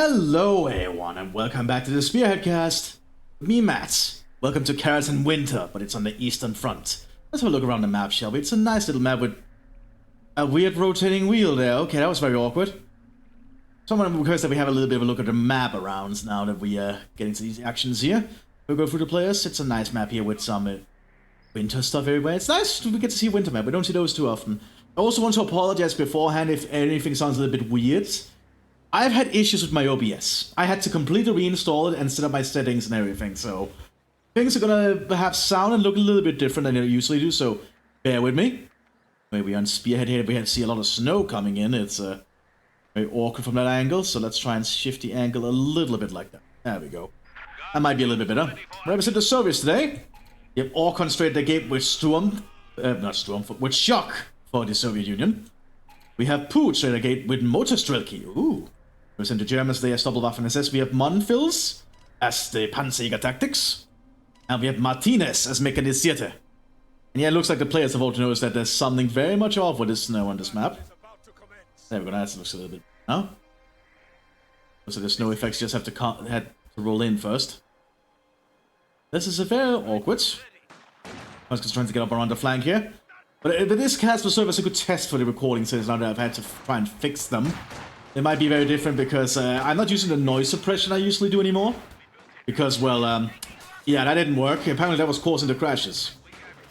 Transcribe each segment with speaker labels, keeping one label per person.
Speaker 1: Hello everyone and welcome back to the Spearhead cast. Me, Matt. Welcome to Carrots and Winter, but it's on the Eastern Front. Let's have a look around the map, shall we? It's a nice little map with a weird rotating wheel there. Okay, that was very awkward. Someone requested that we have a little bit of a look at the map around now that we get into these actions here. We'll go through the players. It's a nice map here with some winter stuff everywhere. It's nice we get to see a winter map. We don't see those too often. I also want to apologize beforehand if anything sounds a little bit weird. I've had issues with my OBS. I had to completely reinstall it and set up my settings and everything, so things are gonna perhaps sound and look a little bit different than they usually do, so bear with me. Maybe on Spearhead here we see a lot of snow coming in. It's very awkward from that angle, so let's try and shift the angle a little bit like that. There we go. That might be a little bit better. Represent the Soviets today. You have Orkon straight the gate with with Shock for the Soviet Union. We have Pooch straight the gate with Motorstrelki. Ooh. Represent the Germans, they have Doppelwaffen SS. We have Mthis as the Panzer Tactics. And we have Martinez as Mechanisierte. And yeah, it looks like the players have all noticed that there's something very much off with the snow on this map. There we go, that looks a little bit... No? So the snow effects just have to roll in first. This is a very awkward. I was trying to get up around the flank here. But this cast will serve as a good test for the recording since now that I've had to try and fix them. They might be very different because I'm not using the noise suppression I usually do anymore. Because, well, yeah, that didn't work. Apparently that was causing the crashes.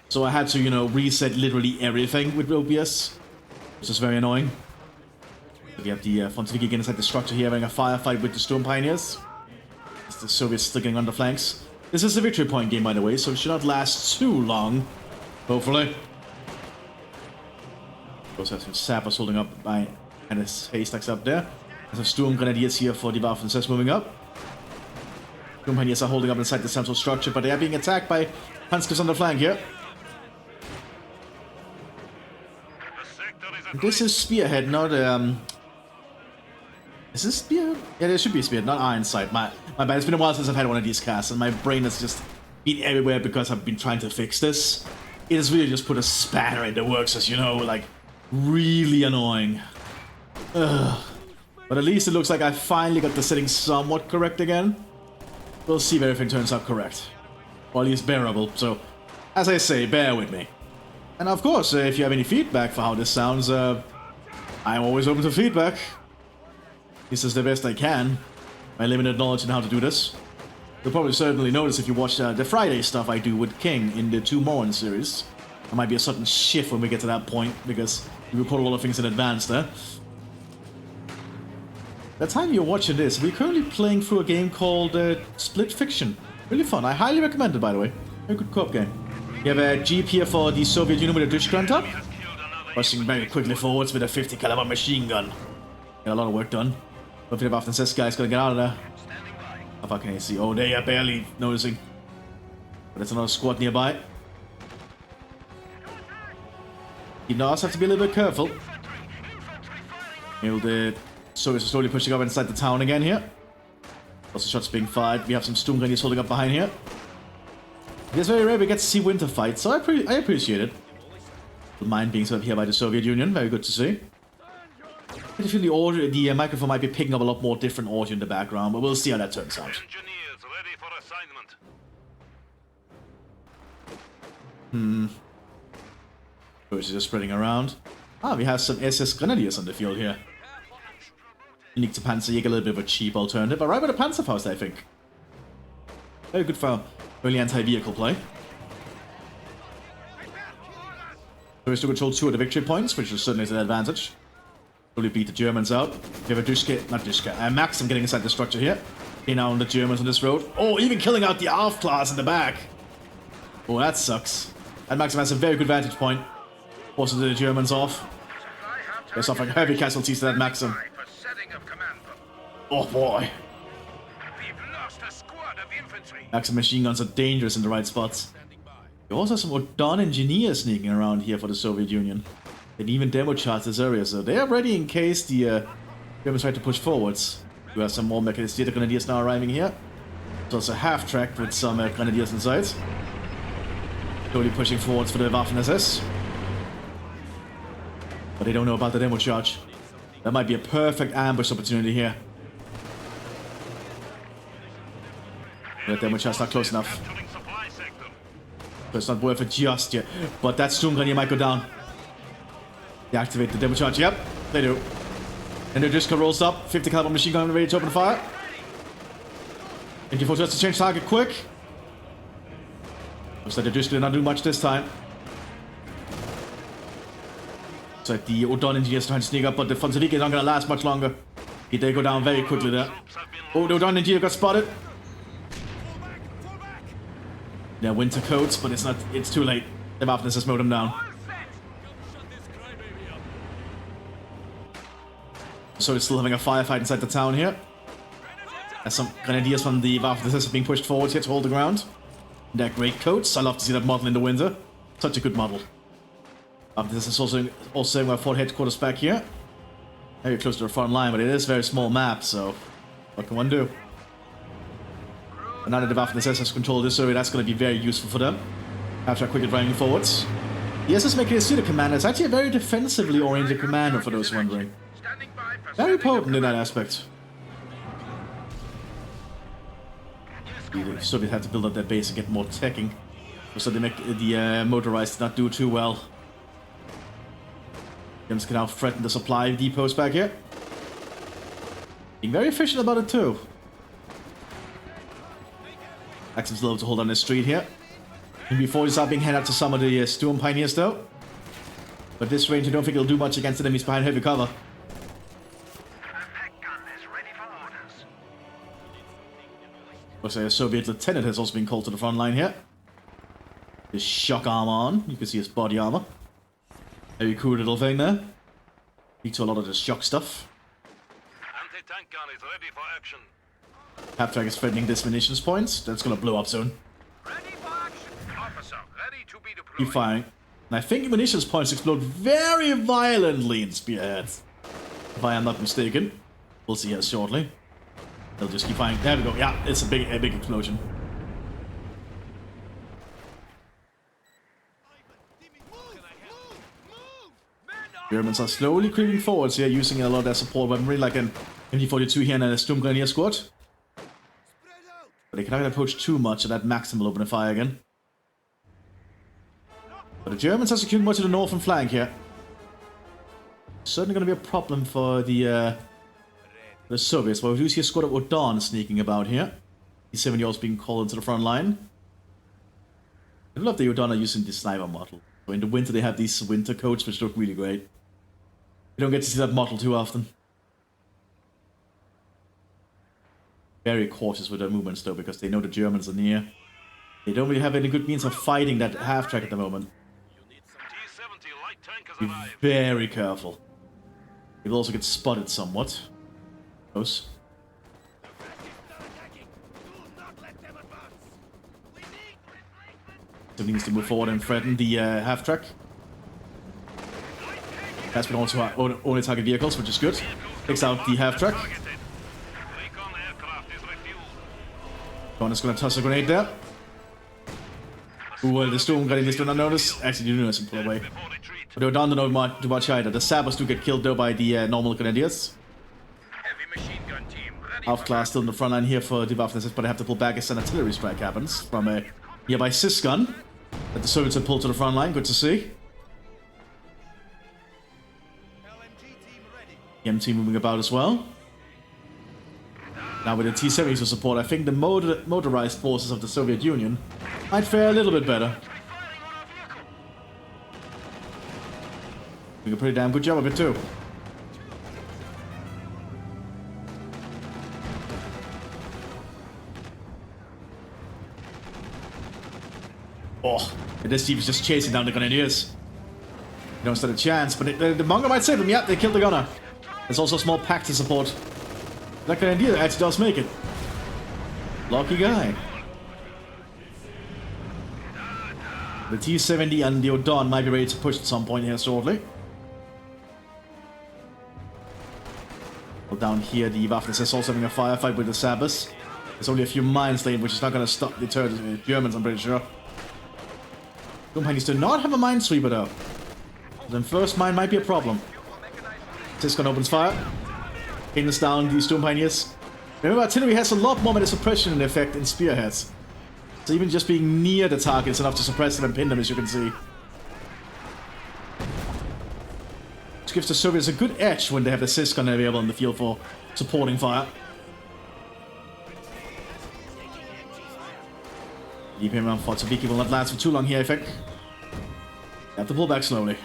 Speaker 1: So I had to, you know, reset literally everything with OBS. Which is very annoying. We have the Fontoviki again inside the structure here having a firefight with the Storm Pioneers. As the Soviets still getting on the flanks. This is a victory point game, by the way, so it should not last too long. Hopefully. We also have some sappers holding up by... and his haystacks up there. There's some Sturm Grenadiers here for the Waffen moving up. Sturm Grenadiers are holding up inside the central structure, but they are being attacked by Hanskes on the flank here. This is Spearhead, not is this Spearhead? Yeah, there should be Spearhead, not Ironsight. My bad. It's been a while since I've had one of these casts, and my brain has just been everywhere because I've been trying to fix this. It has really just put a spanner in the works, as you know, like really annoying. Ugh. But at least it looks like I finally got the settings somewhat correct again. We'll see if everything turns out correct. Or at least bearable, so as I say, bear with me. And of course, if you have any feedback for how this sounds, I'm always open to feedback. This is the best I can. My limited knowledge on how to do this. You'll probably certainly notice if you watch the Friday stuff I do with King in the 2 Morn series. There might be a sudden shift when we get to that point, because we record a lot of things in advance there. The time you're watching this, we're currently playing through a game called Split Fiction. Really fun. I highly recommend it, by the way. Very good co-op game. You have a Jeep here for the Soviet Union with a Dushka on top. Rushing very quickly forwards with a 50 caliber machine gun. Got a lot of work done. Hopefully the Waffen guy's gonna get out of there. How far can I see? Oh, they are barely noticing. But there's another squad nearby. You know, also have to be a little bit careful. The Soviets are slowly pushing up inside the town again here. Lots of shots being fired. We have some Sturm Grenadiers holding up behind here. It's very rare we get to see winter fights, so I appreciate it. The mine being set up here by the Soviet Union, very good to see. I feel the microphone might be picking up a lot more different audio in the background, but we'll see how that turns out. Is just spreading around. Ah, we have some SS Grenadiers on the field here. Unique to Panzerjäger, a little bit of a cheap alternative, but right with the Panzerfaust, I think. Very good for early anti-vehicle play. So we still control 2 of the victory points, which is certainly an advantage. Slowly beat the Germans out. We have a Maxim getting inside the structure here. Getting out on the Germans on this road. Oh, even killing out the ARF class in the back. Oh, that sucks. And Maxim has a very good vantage point. Forces the Germans off. They're suffering heavy casualties to that Maxim. Oh boy. Maxim machine guns are dangerous in the right spots. You also have some Odon engineers sneaking around here for the Soviet Union. They even demo charge this area, so they are ready in case the Germans try to push forwards. We have some more Mechanisierte Grenadiers now arriving here. It's also half-tracked with some Grenadiers inside. Slowly pushing forwards for the Waffen SS. But they don't know about the demo charge. That might be a perfect ambush opportunity here. Yeah, demo charge not close enough. So it's not worth it just yet. But that Storm Grenadier might go down. They activate the demo charge. Yep, they do. And their Disco rolls up. 50 caliber machine gun ready to open fire. Thank you for just to change target quick. Looks like the Disco did not do much this time. Looks like the Odon engineers trying to sneak up, but the Fonsalika is not going to last much longer. They go down very quickly there. Oh, the Odon engineer got spotted. Yeah, winter coats, but it's too late. The Mthis has mowed him down. So it's still having a firefight inside the town here. As some grenadiers from the Mthis are being pushed forward here to hold the ground. They're great coats. I love to see that model in the winter. Such a good model. Mthis is also in my fort headquarters back here. Very close to the front line, but it is a very small map, so what can one do? And now that the Mthis has control of this area, that's going to be very useful for them. After quickly driving forwards. The SS Mattcasting commander is actually a very defensively oriented commander, for those wondering. Very potent in that aspect. The Soviets have to build up their base and get more teching. So they make the motorized not do too well. Germans can now threaten the supply depots back here. Being very efficient about it too. Axum's able to hold on this street here. And before they start being headed out to some of the Storm Pioneers though. But this range I don't think it'll do much against enemies behind heavy cover. Looks like a Soviet lieutenant has also been called to the front line here. His shock armor on. You can see his body armor. Very cool little thing there. Leads to a lot of the shock stuff.
Speaker 2: Anti-tank gun is ready for action.
Speaker 1: Half-track is threatening this munitions point. That's gonna blow up soon.
Speaker 2: Ready for action. Officer, ready to be deployed.
Speaker 1: Keep firing. And I think munitions points explode very violently in Spearhead. If I am not mistaken. We'll see here shortly. They'll just keep firing. There we go. Yeah, it's a big explosion. Germans are slowly creeping forwards here, using a lot of their support weaponry, like an MG42 here and a Storm Grenadier squad. But they cannot approach too much, so that Maxim will open a fire again. But the Germans are securing much of the northern flank here. Certainly going to be a problem for the Soviets. But we do see a squad of Odon sneaking about here. The 7-year-olds being called into the front line. I love the Odon are using the sniper model. So in the winter they have these winter coats which look really great. You don't get to see that model too often. Very cautious with their movements though, because they know the Germans are near. They don't really have any good means of fighting that half-track at the moment. Be very careful. You'll also get spotted somewhat. Close. So he needs to move forward and threaten the half-track. That's been also our only target vehicles, which is good. Takes out the half-track. One is going to toss a grenade there. Ooh, well, the Storm Grenadiers do not notice. Actually, you do notice and pull away. But they don't know too much either. The Sabres do get killed though by the normal Grenadiers. Half-class still in the front line here for the Mthis, but they have to pull back as an artillery strike happens from a nearby Sis gun that the Soviets have pulled to the front line. Good to see. The MT moving about as well. Now with the T-70s to support, I think the motorized forces of the Soviet Union might fare a little bit better. Doing a pretty damn good job of it too. Oh, this team is just chasing down the Grenadiers. They don't stand a chance, but the Mongol might save them. Yeah, they killed the gunner. There's also a small pack to support. That Grenadier actually does make it. Lucky guy. The T-70 and the Odon might be ready to push at some point here shortly. Well, down here, the Mthis is also having a firefight with the Sabres. There's only a few mines lane, which is not going to stop the Germans, I'm pretty sure. Companies do not have a minesweeper though. Then first mine might be a problem. Siscon opens fire. Pins down the Storm Pioneers. Remember, artillery has a lot more meta suppression effect in spearheads. So even just being near the target is enough to suppress them and pin them, as you can see. Which gives the Soviets a good edge when they have the Sysgun available in the field for supporting fire. Keep him around for Tabiki will not last for too long here, I think. Have to pull back slowly.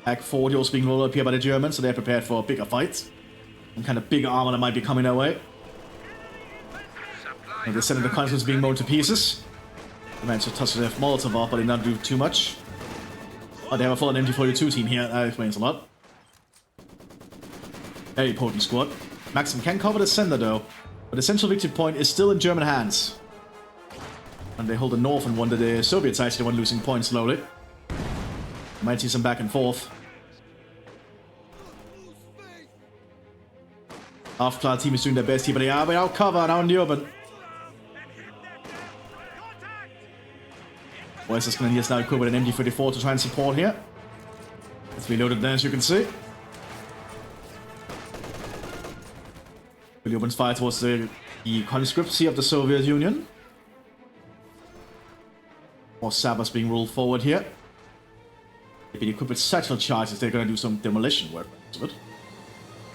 Speaker 1: Act 40 also being rolled up here by the Germans, so they're prepared for a bigger fight. Some kind of bigger armor that might be coming their way. And the center of the console is being blown to pieces. They managed to touch the Molotov off, but they did not do too much. Oh, they have a full MT-42 team here, that explains a lot. Very potent squad. Maxim can cover the center though, but the central victory point is still in German hands. And they hold the northern one, the Soviet side, so they want losing points slowly. Might see some back and forth. Half-class team is doing their best here, but they are without cover now in the open. West Grenadiers is now equipped with an MD-34 to try and support here. It's reloaded there, as you can see. Really opens fire towards the conscripts here of the Soviet Union. More Sabres being rolled forward here. They've been equipped with satchel charges, they're going to do some demolition work.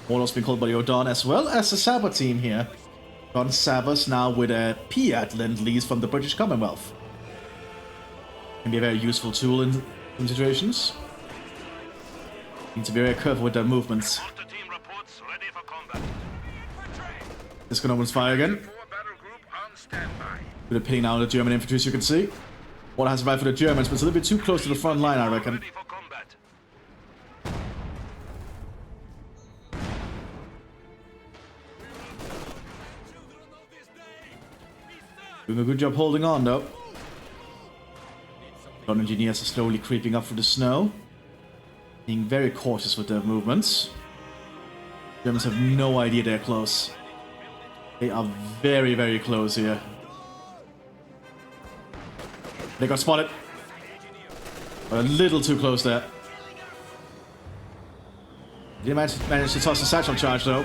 Speaker 1: Warlord's been called by the Odon as well as the Sabre team here. Don Sabres now with a Piat Lend-Lease from the British Commonwealth. Can be a very useful tool in some situations. Need to be very careful with their movements. This gun opens fire again. With a pinning now the German infantry, as you can see. One has arrived for the Germans, but it's a little bit too close to the front line, I reckon. Doing a good job holding on, though. Gun engineers are slowly creeping up through the snow. Being very cautious with their movements. Germans have no idea they're close. They are very, very close here. They got spotted. A little too close there. They managed to toss a satchel charge, though.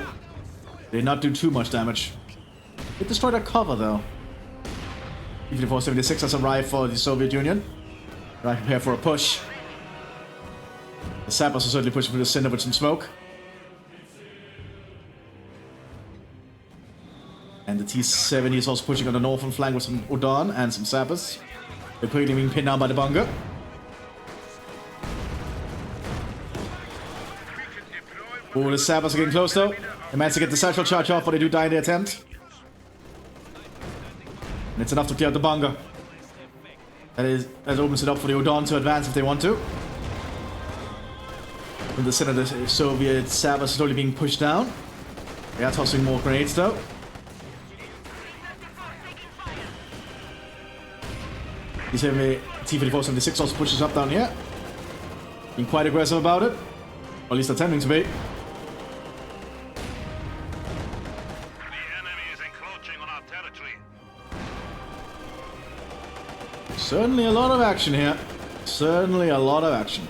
Speaker 1: They did not do too much damage. They destroyed their cover, though. Even 476 has arrived for the Soviet Union. Right, prepare for a push. The Sabres are certainly pushing through the center with some smoke. And the T-70 is also pushing on the northern flank with some Odon and some Sabres. They're quickly being pinned down by the bunker. Oh, the Sabres are getting close though. They managed to get the satchel charge off, but they do die in the attempt. And it's enough to clear out the bunker. That opens it up for the Odon to advance if they want to. In the center, the Soviet Sabres slowly being pushed down. They are tossing more grenades though. T-34-76 also pushes up down here. Being quite aggressive about it. Or at least attempting to be.
Speaker 2: The enemy is encroaching on our territory.
Speaker 1: Certainly a lot of action here. Certainly a lot of action.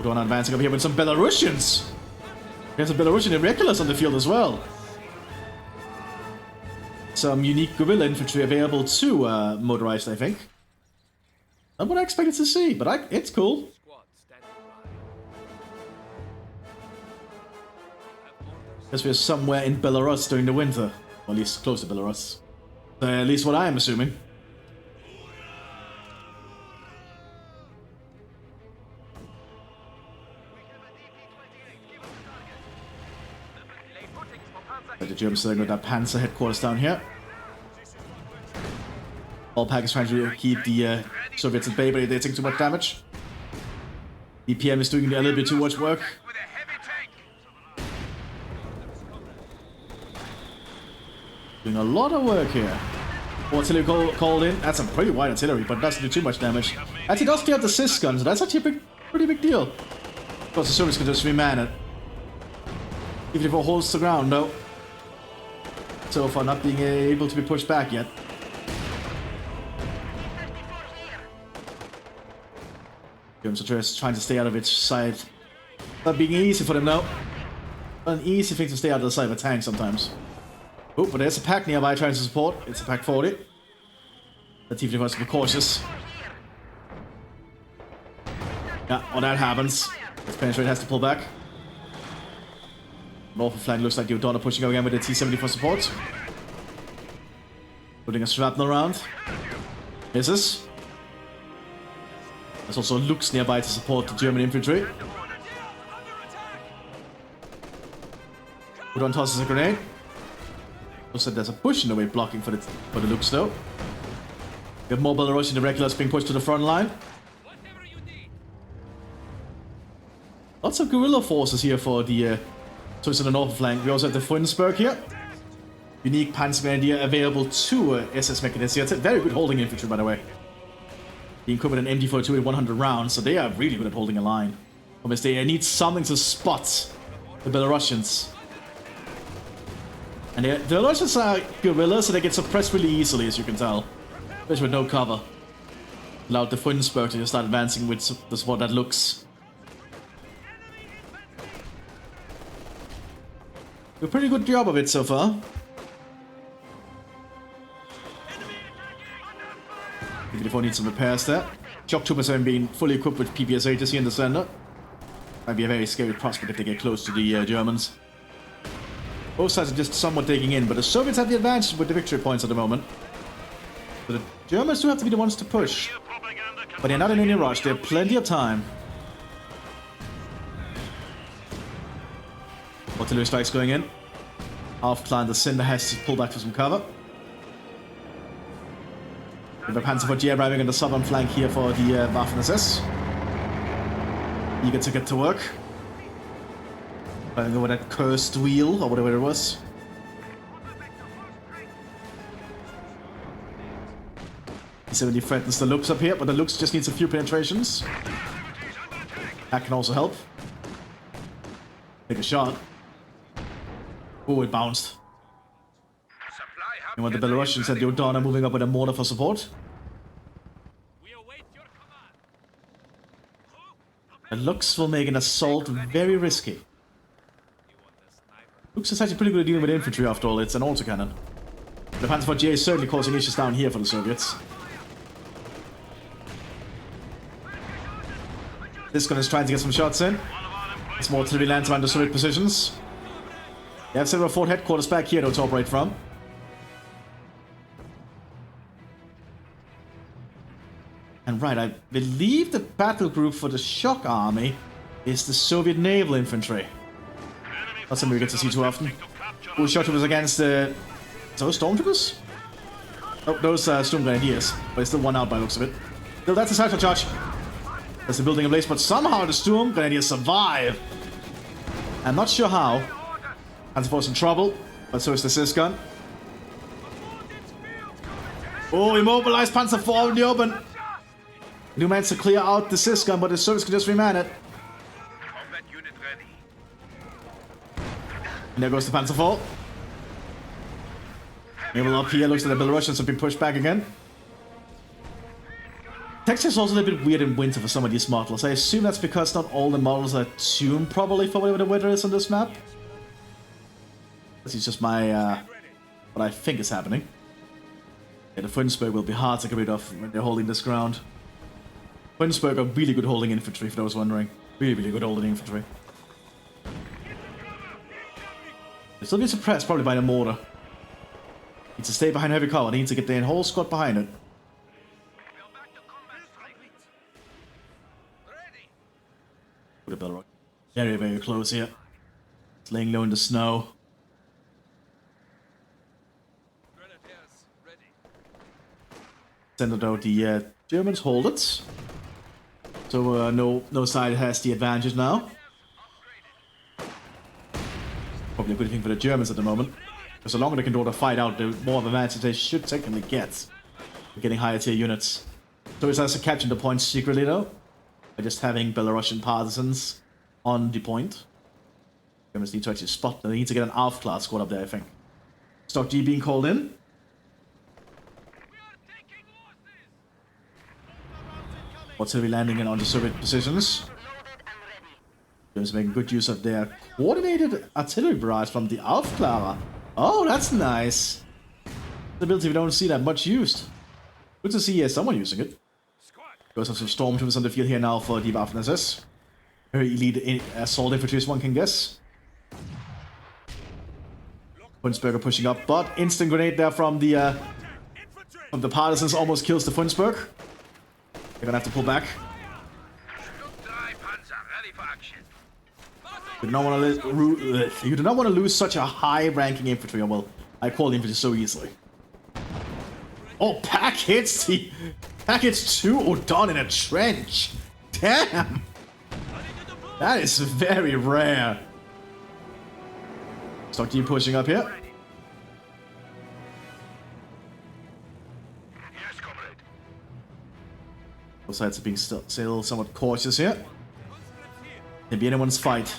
Speaker 1: We're on advancing up here with some Belarusians. There's some Belarusian irregulars on the field as well. Some unique guerrilla infantry available to motorized, I think. Not what I expected to see, but it's cool. Guess we're somewhere in Belarus during the winter. Or at least close to Belarus. At least what I am assuming. The Germans are got that Panzer headquarters down here. All pack is trying to keep the Soviets at bay, but they're taking too much damage. EPM is doing a little bit too much work. Doing a lot of work here. Artillery called in. That's some pretty wide artillery, but doesn't do too much damage. Actually, does clear out the Sysgun, so that's actually a pretty big deal. Of course, the Soviets can just reman it. Even if it holds the ground, though. So far, not being able to be pushed back yet. Germans are just trying to stay out of its side. Not being easy for them now. Not an easy thing to stay out of the side of a tank sometimes. Oh, but there's a pack nearby trying to support. It's a pack 40. The Tiefling wants to be cautious. Yeah, when that happens, this penetrate has to pull back. North flank looks like the O'Donnell pushing again with the T-70 for support. Putting a shrapnel round. Misses. There's also Lux nearby to support the German infantry. O'Donnell tosses a grenade. Looks like there's a bush in the way blocking for the Lux though. We have more Belarusian irregulars being pushed to the front line. Lots of guerrilla forces here for the so it's on the northern flank. We also have the Frundsberg here. Unique Panzer Grenadier available to SS Mechanists. It's a very good holding infantry, by the way. Being equipped with an MD42 with 100 rounds, so they are really good at holding a line. Almost they need something to spot the Belarusians. And the Belarusians are guerrillas, so they get suppressed really easily, as you can tell. Especially with no cover. Allowed the Frundsberg to just start advancing with the support that looks. A pretty good job of it so far. If needs some repairs there. Shock troopers haven't been fully equipped with PPS-80s here in the center. Might be a very scary prospect if they get close to the Germans. Both sides are just somewhat digging in, but the Soviets have the advantage with the victory points at the moment. So the Germans do have to be the ones to push. But they're not in any rush, they have plenty of time. Artillery strikes going in. Half-clan the Cinder has to pull back for some cover. We have a Panzer arriving on the southern flank here for the Waffen-SS. Eager to get to work. Driving over that cursed wheel, or whatever it was. T-70 threatens the Lux up here, but the Lux just needs a few penetrations. That can also help. Take a shot. Oh, it bounced. And when the Belarusians had the O'Donnell moving up with a mortar for support. The Lux will make an assault very risky. Lux is actually pretty good at dealing with infantry after all, it's an autocannon. The Panzer IV is certainly causing issues down here for the Soviets. This gun is trying to get some shots in. Some artillery lands around the Soviet positions. They have several fort headquarters back here to operate from. And right, I believe the battle group for the shock army is the Soviet naval infantry. Not something we get to see too often. Who shock troopers against the... those stormtroopers? Oh, those Storm Grenadiers. But it's still one out by the looks of it. Still, that's a cypher charge. There's the building ablaze, but somehow the Storm Grenadiers survive. I'm not sure how. Panzer in trouble, but so is the Sysgun. Oh, immobilized Panzer IV in the open. New managed to clear out the Sysgun, but the Soviets can just reman it. And there goes the Panzer IV. Naval up here, looks like the Belarusians have been pushed back again. Texture is also a little bit weird in winter for some of these models. I assume that's because not all the models are tuned properly for whatever the weather is on this map. This is just my, what I think is happening. Yeah, the Frundsberg will be hard to get rid of when they're holding this ground. Frundsberg are really good holding infantry, if I was wondering. Really, really good holding infantry. They'll still be suppressed probably by the mortar. Need to stay behind heavy cover. They need to get their whole squad behind it. Very, very close here. It's laying low in the snow. Send it out. The Germans hold it. So no side has the advantage now. Probably a good thing for the Germans at the moment. Because the longer they can draw the fight out, the more of an advantage they should technically get. They're getting higher tier units. So it's also capturing the point secretly though. By just having Belarusian partisans on the point. Germans need to actually spot them. They need to get an ALF class squad up there, I think. Stock G being called in. artillery landing in on the Soviet positions. Just making good use of their coordinated artillery barrage from the Aufklärer. Oh, that's nice. The ability we don't see that much used. Good to see someone using it. Goes have some stormtroopers on the field here now for the Waffen-SS. Very elite assault infantry as one can guess. Funsberger pushing up, but instant grenade there from the partisans almost kills the Funsberg. They're gonna have to pull back. You do not want to lose such a high-ranking infantry. Well, I call the infantry so easily. Oh, pack hits 2 Odon in a trench. Damn, that is very rare. Stock team pushing up here. Both sides are being still somewhat cautious here. Can be anyone's fight.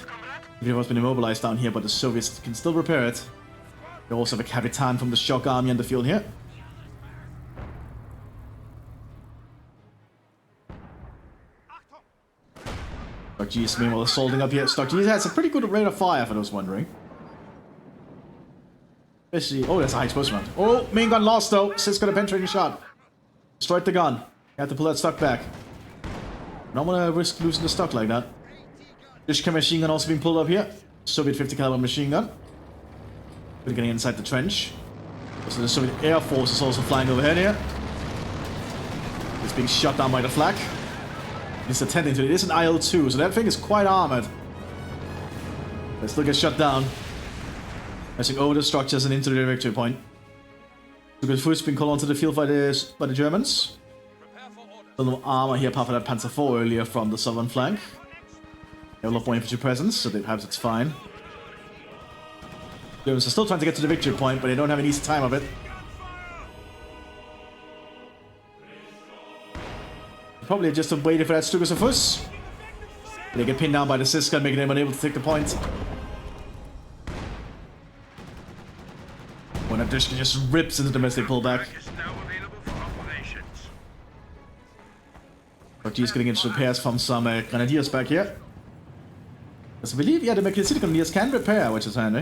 Speaker 1: Everyone's been immobilized down here, but the Soviets can still repair it. They also have a Capitan from the Shock Army on the field here. Stock G is meanwhile assaulting up here. Stock G has a pretty good rate of fire, for those wondering. Especially, oh, that's a high explosive round. Oh, main gun lost though. Sis got a penetrating shot. Destroyed the gun. You have to pull that stock back. Don't want to risk losing the stock like that. Dishka machine gun also being pulled up here. Soviet 50 caliber machine gun. We're getting inside the trench. So the Soviet Air Force is also flying overhead here. It's being shot down by the flak. It's attending to it. It is an IL-2, so that thing is quite armored. They still get shut down. Passing over the structures and into the victory point. Super first being called onto the field by the Germans. Still no armor here apart from that Panzer IV earlier from the southern flank. They have a lot more infantry presence, so perhaps it's fine. Germans are still trying to get to the victory point, but they don't have an easy time of it. Probably just waiting for that Stukas of Fuss. They get pinned down by the Siska, making them unable to take the point. When that Dishka just rips into the domestic pullback. G is getting into repairs from some Grenadiers back here. Because I believe, yeah, the Mattcasting Grenadiers can repair, which is handy.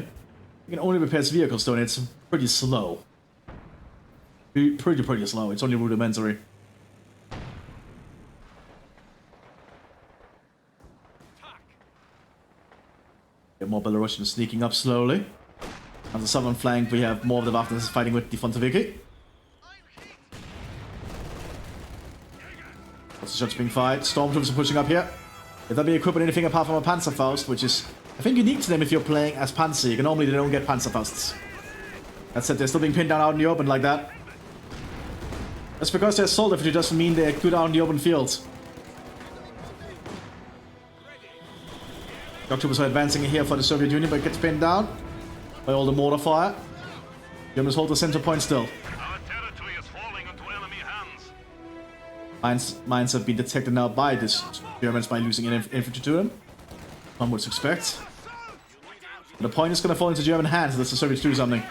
Speaker 1: You can only repair vehicles though, and it's pretty slow. Pretty slow. It's only rudimentary. Get more Belarusians sneaking up slowly. On the southern flank, we have more of the Waffen fighting with the Fontaviki. Lots of shots being fired. Stormtroopers are pushing up here. If they'll be equipped with anything apart from a Panzerfaust, which is, I think, unique to them if you're playing as Panzer. Normally they don't get Panzerfausts. That's it, they're still being pinned down out in the open like that. That's because they're assault infantry doesn't mean they're good out in the open field. Stormtroopers are advancing here for the Soviet Union, but it gets pinned down by all the mortar fire. Germans hold the center point still.
Speaker 2: Our territory is falling into enemy hands.
Speaker 1: Mines have been detected now by this Germans by losing infantry to them. One would expect. But the point is going to fall into German hands unless the Soviets do something.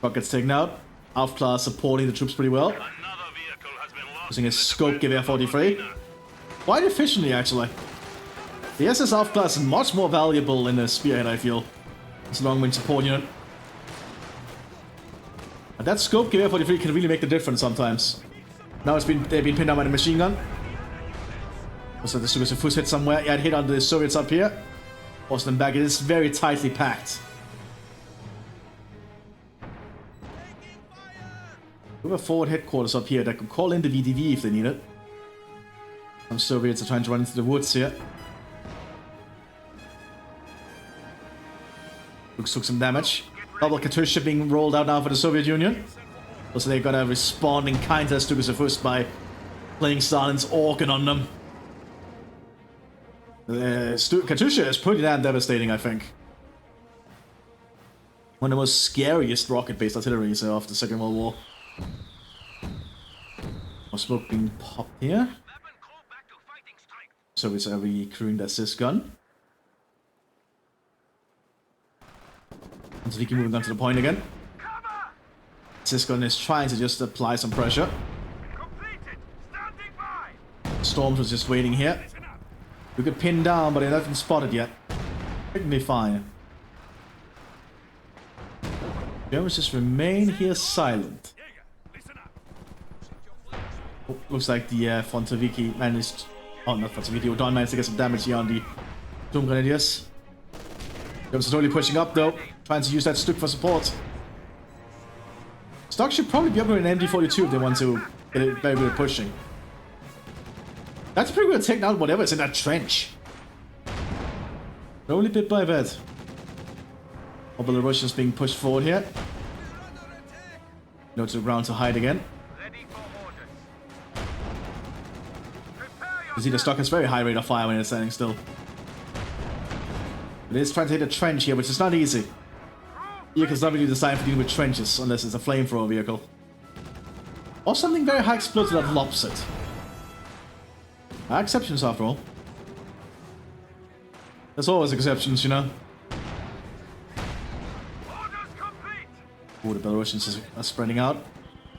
Speaker 1: Rock gets taken out. Aufklar supporting the troops pretty well. Using his scope Gewehr 43. Quite efficiently, actually. The SS Aufklar is much more valuable in the Spearhead, I feel. It's a long-range support unit. And that scope Gewehr 43 can really make the difference sometimes. Now they've been pinned down by the machine gun. Also, the Stukas of Fuss hit somewhere. Yeah, it hit on the Soviets up here. Forced them back. It is very tightly packed. We have a forward headquarters up here that can call in the VDV if they need it. Some Soviets are trying to run into the woods here. Looks took some damage. Double Katyusha being rolled out now for the Soviet Union. Also, they're gonna respond in kind to Stukas of Fuss by playing Stalin's organ on them. Katyusha is pretty damn devastating, I think. One of the most scariest rocket-based artillery of the Second World War. More smoke being popped here. Soviets are recruiting the assist gun. Antoniki moving on to the point again. Cisco is trying to just apply some pressure.
Speaker 2: Completed. Standing by.
Speaker 1: Storms was just waiting here. We could pin down, but he hasn't spotted yet. Perfectly fine. Germans just remain here silent. Oh, looks like the Fontaviki managed... Oh, not Fontaviki. Odon managed to get some damage here on the Doom Grenadiers. Germans are totally pushing up though. Trying to use that Stuck for support. Stock should probably be upgrading an MD42 if they want to get it very good at pushing. That's pretty good at taking out whatever is in that trench. Only bit by bit. All Belarusians being pushed forward here. No to the ground to hide again.
Speaker 2: Ready for orders.
Speaker 1: You see the stock has very high rate of fire when it's standing still. It is trying to hit a trench here, which is not easy. Vehicle's not really designed for dealing with trenches unless it's a flamethrower vehicle. Or something very high explosive that lops it. Exceptions after all. There's always exceptions, you know. Oh, the Belarusians are spreading out.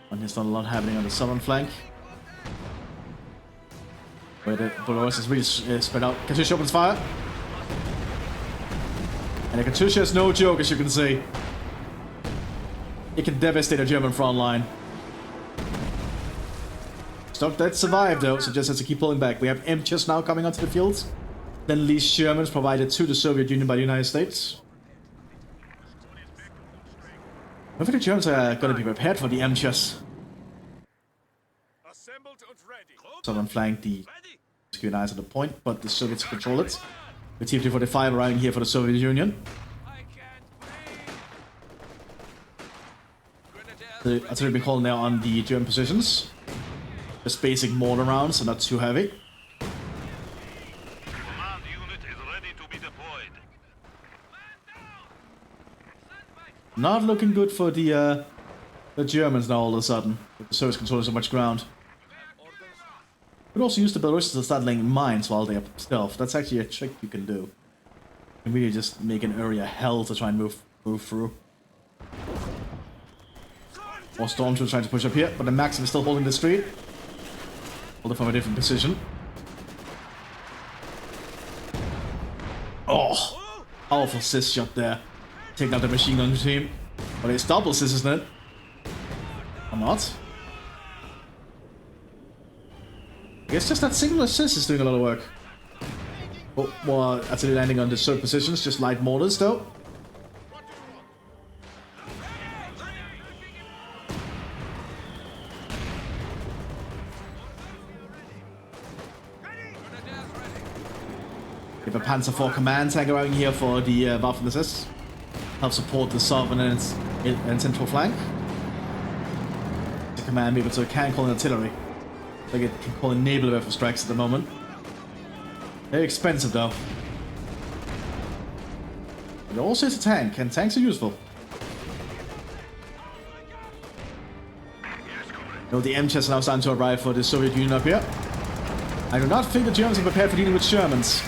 Speaker 1: And there's not a lot happening on the southern flank. Where the Belarus is really spread out. Katyusha opens fire. And the Katyusha is no joke, as you can see. It can devastate a German front line. Stock that survived though, so just has to keep pulling back. We have MTs now coming onto the fields. Then least Germans provided to the Soviet Union by the United States. I think the Germans are going to be prepared for the MTs. Southern flank, the secure eyes at the point, but the Soviets control it. With TF-245 arriving here for the Soviet Union. The artillery been calling now on the German positions. Just basic mortar rounds, so not too heavy.
Speaker 2: Command unit is ready to be deployed.
Speaker 1: Not looking good for the Germans now all of a sudden. With the Soviets controlling so much ground. Could also use the Belarusians to start laying mines while they are stealth. That's actually a trick you can do. You can really just make an area hell to try and move through. More stormtroopers trying to push up here, but the Maxim is still holding the street. Hold it from a different position. Oh! Powerful sis shot there. Taking out the machine gun team. But it's double sis, isn't it? Or not? I guess just that single assist is doing a lot of work. Oh, more artillery landing on the third positions, just light mortars though. We have a Panzer IV command tank arriving here for the Waffen assist. Help support the southern and central flank. The command maybe so it can call in artillery. Like it can call in naval weapon strikes at the moment. Very expensive though. It also is a tank, and tanks are useful. No, the MCHs are now starting to arrive for the Soviet Union up here. I do not think the Germans are prepared for dealing with Germans.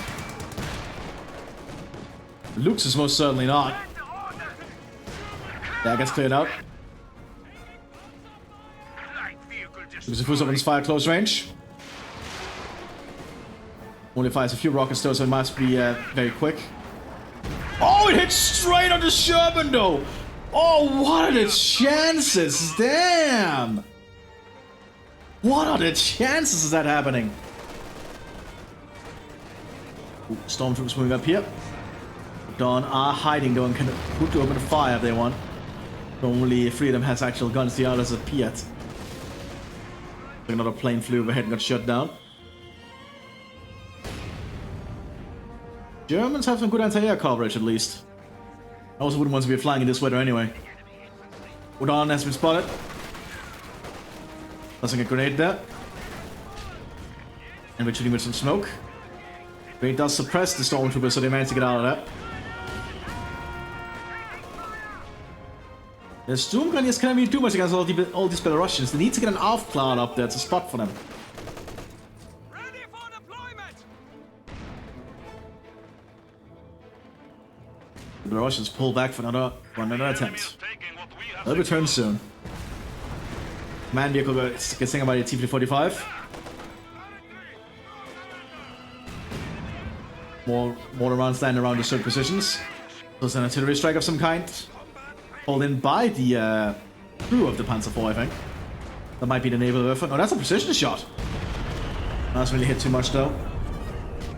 Speaker 1: Luke's is most certainly not. That gets cleared out. Because the Fuso opens fire close range. Only fires a few rockets though, so it must be very quick. Oh, it hits straight on the Sherman though! Oh, what are the chances? Damn! What are the chances of that happening? Ooh, stormtroopers moving up here. Dawn are hiding though and can put to open fire if they want. Only three of them has actual guns, the others appear yet. Another plane flew overhead and got shut down. Germans have some good anti-air coverage at least. I also wouldn't want to be flying in this weather anyway. Udon has been spotted. Tossing a grenade there. And retreating with some smoke. Grenade does suppress the stormtroopers, so they managed to get out of that. The Storm Grenadiers can't really do much against all these Belarusians. They need to get an ARF cloud up there to spot for them.
Speaker 2: Ready for deployment.
Speaker 1: The Belarusians pull back for another attempt. They'll return soon. Man vehicle gets taken by the T-45. More rounds landing around the certain positions. So it's an artillery strike of some kind. Pulled in by the crew of the Panzer IV, I think. That might be the naval weapon. Oh, that's a precision shot. That's really hit too much though.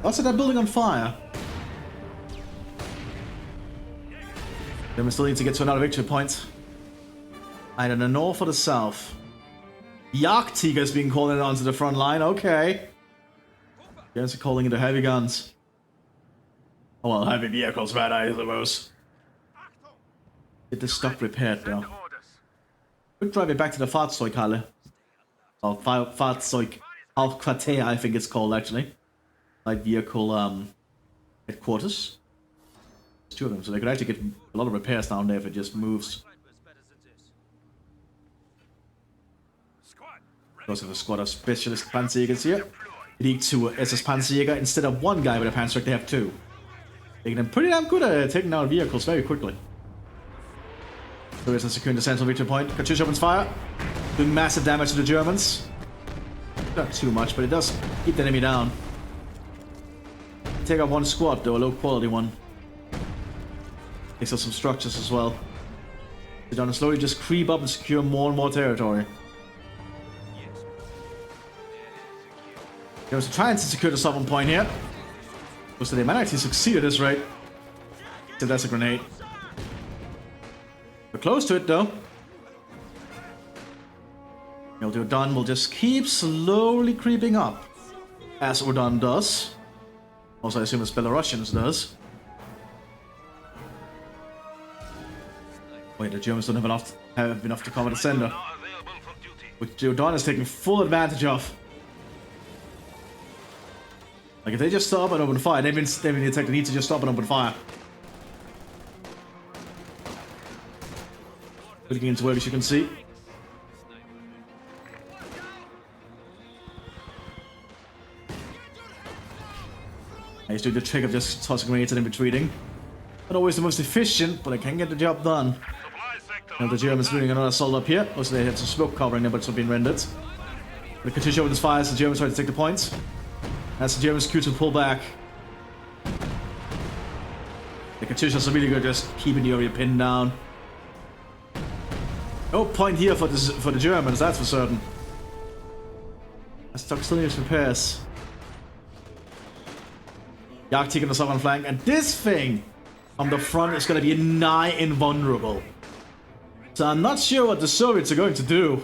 Speaker 1: Also, that building on fire. Then we still need to get to another victory point. Either the north or the south. Jagdtiger is being called in onto the front line. Okay. Guess are calling it the heavy guns. Oh, well, heavy vehicles, right? I suppose. Get this stuff repaired though. We'll drive it back to the Fahrzeughalle. Or Fahrzeughauptquartier, I think it's called actually. Light vehicle headquarters. There's two of them, so they could actually get a lot of repairs down there if it just moves. We also have a squad of specialist Panzerjägers here. League 2 SS Panzerjäger. Instead of one guy with a Panzer, they have two. Making them pretty damn good at taking out vehicles very quickly. So here's securing the central victory point. Katyusha opens fire. Doing massive damage to the Germans. Not too much, but it does keep the enemy down. Take out one squad though, a low quality one. Takes out some structures as well. They're gonna slowly just creep up and secure more and more territory. There was trying to secure the southern point here. So they might actually succeed at this rate. So that's a grenade. We're close to it though. Udon will just keep slowly creeping up. As Udon does. Also I assume as Belarusians does. Wait, the Germans don't have enough to cover the center. Which Udon is taking full advantage of. Like, if they just stop and open fire, they've been attacked, they need to just stop and open fire. Looking into where, as you can see. He's doing the trick of just tossing grenades and then retreating. Not always the most efficient, but I can get the job done. Now the Germans doing another assault up here. Also, they had some smoke covering them, but it's not being rendered. The Katyusha with his fires, the Germans try to take the points. As the Germans queue to pull back. The Katyushas are really good at just keeping the area pinned down. No point here for the Germans, that's for certain. As Toxilius repairs. Jagdtiger on the southern flank, and this thing on the front is going to be nigh invulnerable. So I'm not sure what the Soviets are going to do.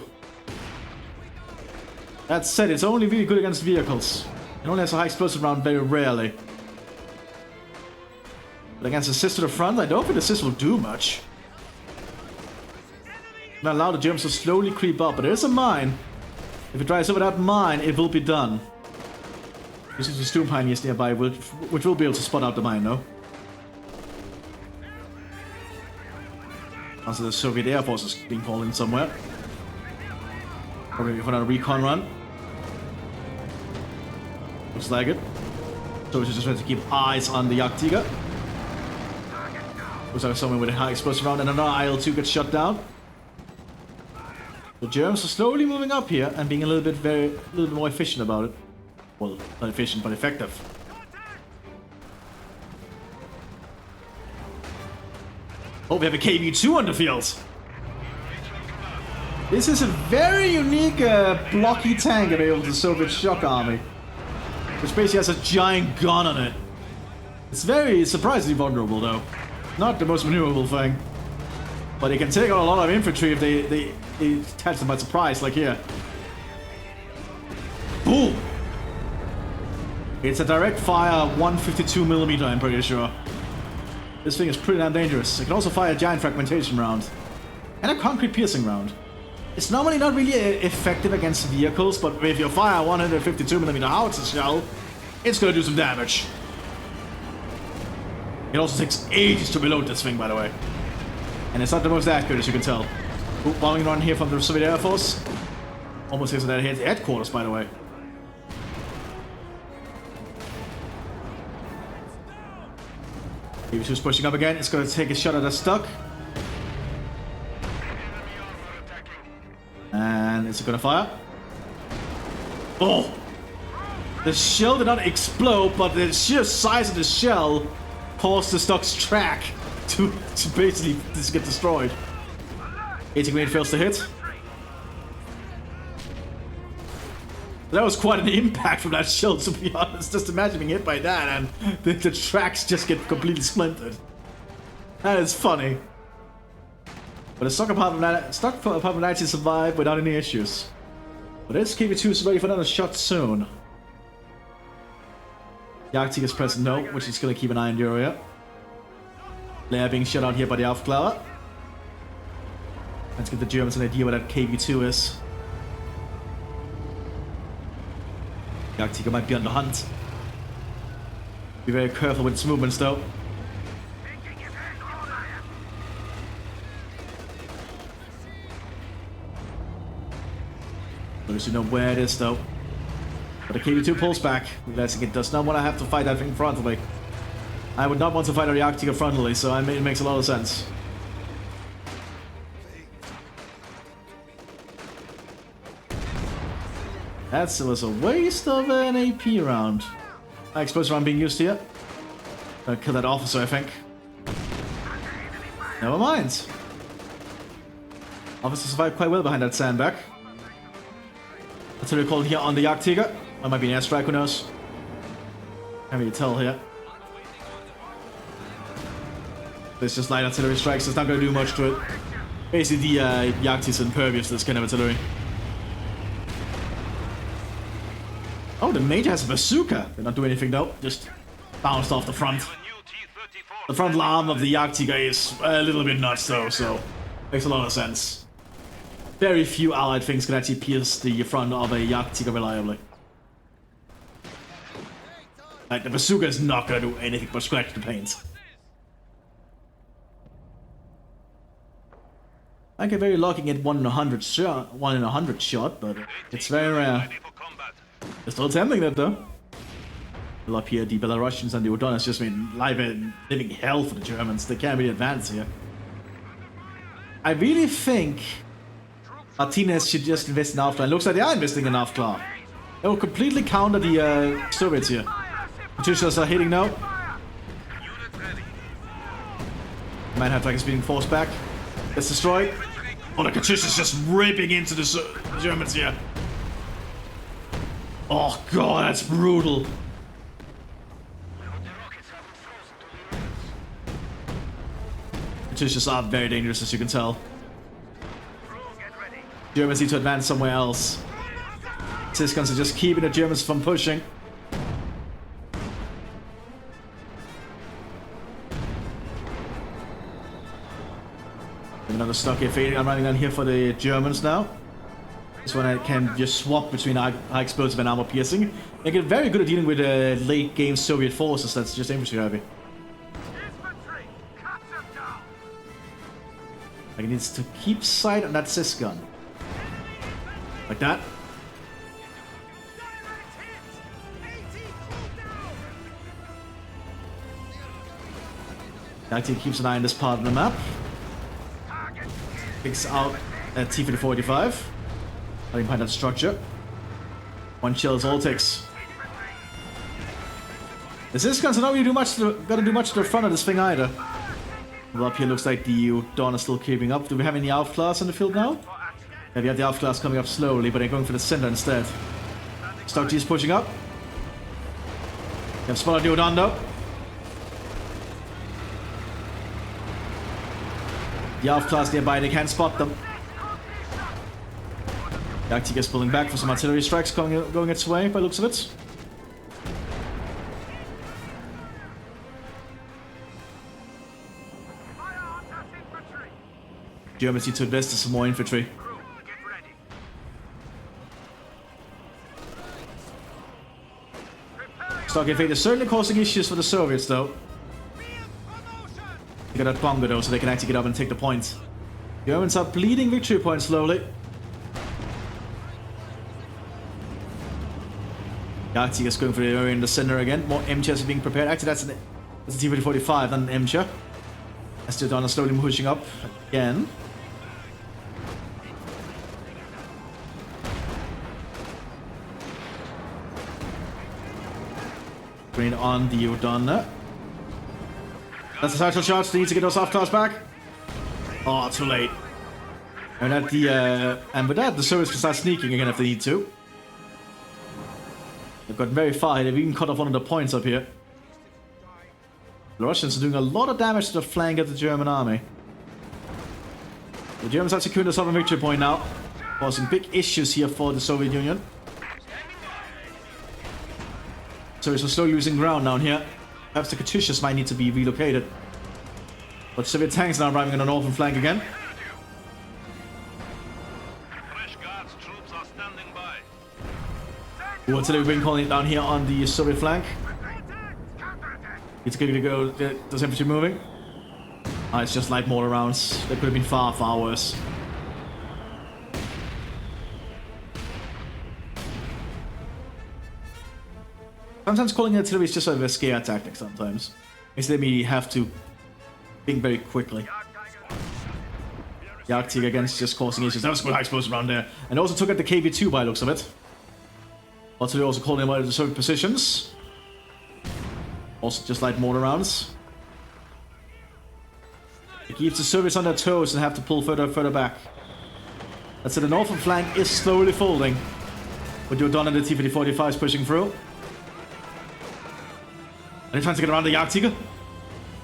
Speaker 1: That said, it's only really good against vehicles. It only has a high explosive round very rarely. But against assist to the front, I don't think assist will do much. I'm gonna allow the Germans to slowly creep up, but there's a mine. If it drives over that mine, it will be done. This is the Storm Pioneers nearby, which will be able to spot out the mine, though. Also, the Soviet Air Force is being called in somewhere. Probably for another recon run. Looks like it. So we should just try to keep eyes on the Jagdtiger. Looks like someone with a high explosive round and another IL-2 gets shut down. The Germans are slowly moving up here and being a little bit more efficient about it. Well, not efficient, but effective. Oh, we have a KV-2 on the field. This is a very unique blocky tank available to the Soviet shock army. Which basically has a giant gun on it. It's very surprisingly vulnerable though. Not the most maneuverable thing. But it can take out a lot of infantry if they catch them by surprise, like here. Boom! It's a direct fire 152mm, I'm pretty sure. This thing is pretty damn dangerous. It can also fire a giant fragmentation round. And a concrete piercing round. It's normally not really effective against vehicles, but if you fire 152mm howitzer shell, it's gonna do some damage. It also takes ages to reload this thing, by the way. And it's not the most accurate, as you can tell. Ooh, bombing run here from the Soviet Air Force. Almost hits that headquarters, by the way. KV-2's pushing up again. It's gonna take a shot at the stuck. And is it gonna fire? Oh! The shell did not explode, but the sheer size of the shell caused the stock's track to basically just get destroyed. 80 grenade fails to hit. That was quite an impact from that shell, to be honest. Just imagine being hit by that and the tracks just get completely splintered. That is funny. But the stock apartment actually survived without any issues. But this KV2 is ready for another shot soon. The Arctic is pressing no, which is going to keep an eye on the area. Lair being shut out here by the Aufklärer. Let's give the Germans an idea what that KV2 is. The Arctic might be on the hunt. Be very careful with its movements though. Don't actually know where it is though. But the KV2 pulls back, realizing it does not want to have to fight that thing in front of me. I would not want to fight a Arctica frontally, so it makes a lot of sense. That was a waste of an AP round. Explosive round being used here. Gonna kill that officer, I think. Never mind. Officer survived quite well behind that sandbag. That's what we call here on the Jagdtiger. That might be an airstrike, who knows? Can't really tell here. There's just light artillery strikes, it's not going to do much to it. Basically, the Jagd is impervious to this kind of artillery. Oh, the Major has a bazooka. Did not do anything though, just bounced off the front. The frontal arm of the Jagdtiger is a little bit nuts though, so makes a lot of sense. Very few allied things can actually pierce the front of a Jagdtiger reliably. Like, the bazooka is not gonna do anything but scratch the paint. I get very lucky at 1 in 100 shot, but it's very rare. They're still attempting that though. Well, up here, the Belarusians and the O'Donnells just made living hell for the Germans. They can't really advance here. I really think Martinez should just invest in Aufklar. Looks like they are investing in Aufklar. They will completely counter the Soviets here. Katyushas are hitting now. Manhattan is being forced back. Gets destroyed. Oh, the Katyushas is just ripping into the Germans here. Oh god, that's brutal. Katyushas are very dangerous, as you can tell. Germans need to advance somewhere else. Ciscans are just keeping the Germans from pushing. Another stock here fading. I'm running down here for the Germans now. This one I can just swap between high explosive and armor piercing. They get very good at dealing with late game Soviet forces that's just infantry heavy. Like, it needs to keep sight on that Cis gun. Like that. That team keeps an eye on this part of the map. Picks out at T-3485. Hiding behind that structure. One shell is all it takes. The Ciscans are not really gonna do much to the front of this thing either. Well, up here looks like the Dawn is still keeping up. Do we have any Aufklärs on the field now? Yeah, we have the Aufklärs coming up slowly, but they're going for the center instead. Stock G is pushing up. We have spotted the Odon though. The Aufklärs nearby, they can't spot them. The Arctic is pulling back for some artillery strikes going its way by the looks of it. Germans need to invest in some more infantry. Stock invade is certainly causing issues for the Soviets though. They got that bongo though, so they can actually get up and take the point. Germans are bleeding victory points slowly. The Arctic is going for the area in the center again. More MCHs are being prepared. Actually, that's a T-45, not an MCH. As the Dawn is slowly pushing up again. train on the Udon. That's the title shot. They need to get those off class back. Oh, too late. And at the and with that, the Soviets can start sneaking again if they need to. They've gotten very far. They've even cut off one of the points up here. The Russians are doing a lot of damage to the flank of the German army. The Germans have secured the southern victory point now, causing big issues here for the Soviet Union. So we're slowly losing ground down here. Perhaps the Katyushas might need to be relocated. But Soviet tanks now arriving on the northern flank again.
Speaker 2: Fresh guards troops are standing by.
Speaker 1: What's it we've been calling it down here on the Soviet flank? It's going to go. There's infantry moving. It's just light mortar rounds. That could have been far, far worse. Sometimes calling artillery is just sort of a scare tactic sometimes. It's let me have to think very quickly. The Arctic against just causing issues. That was good high explosive around there. And also took out the KV-2 by the looks of it. Artillery also calling out the Soviet positions. Also just light mortar rounds. It keeps the Soviets on their toes and have to pull further back. That's it, the northern flank is slowly folding. With the Udon and the T-54 pushing through. And they're trying to get around the Jagdtiger.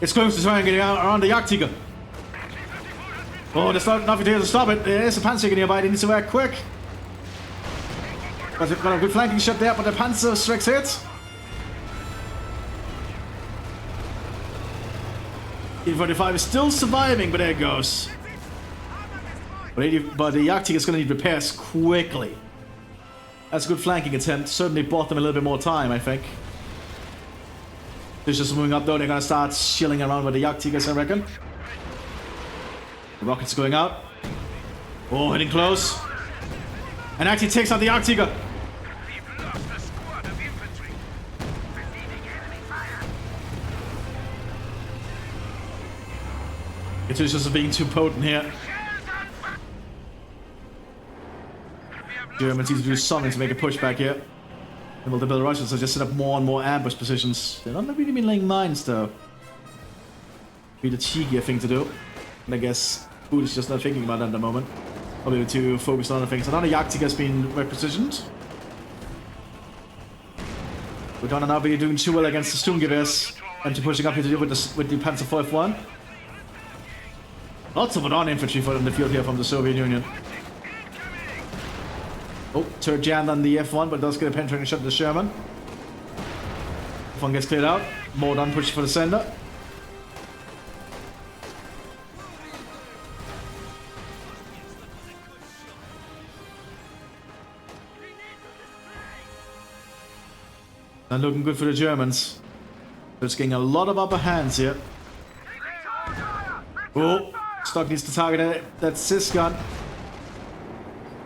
Speaker 1: It's going to try and get around the Jagdtiger. Oh, there's nothing there to stop it. There's a Panzer nearby, they need to act quick. But they've got a good flanking shot there, but the Panzer strikes hit. T-45 is still surviving, but there it goes. But the Jagdtiger is going to need repairs quickly. That's a good flanking attempt. Certainly bought them a little bit more time, I think. They're just moving up though. They're going to start shilling around with the Jagdtigers, I reckon. The rockets going out. Oh, hitting close. And actually takes out the Jagdtiger. It's just being too potent here. Germans need to do something to make a pushback here. And well, the Belarusians have just set up more and more ambush positions. They're not really been laying mines though. Be the cheekier thing to do. And I guess Food is just not thinking about that at the moment. Probably to focus on other things. Another Jagdtiger has been requisitioned. We're gonna now be doing too well against the Sturmgewehrs. And to pushing up here to deal with the Panzer IV-1. Lots of Udon infantry in the field here from the Soviet Union. Oh, turret jammed on the F1, but it does get a penetrating shot to the Sherman. F1 gets cleared out. More Udon pushed for the sender. Not looking good for the Germans. It's getting a lot of upper hands here. Oh, Stock needs to target that Sis gun.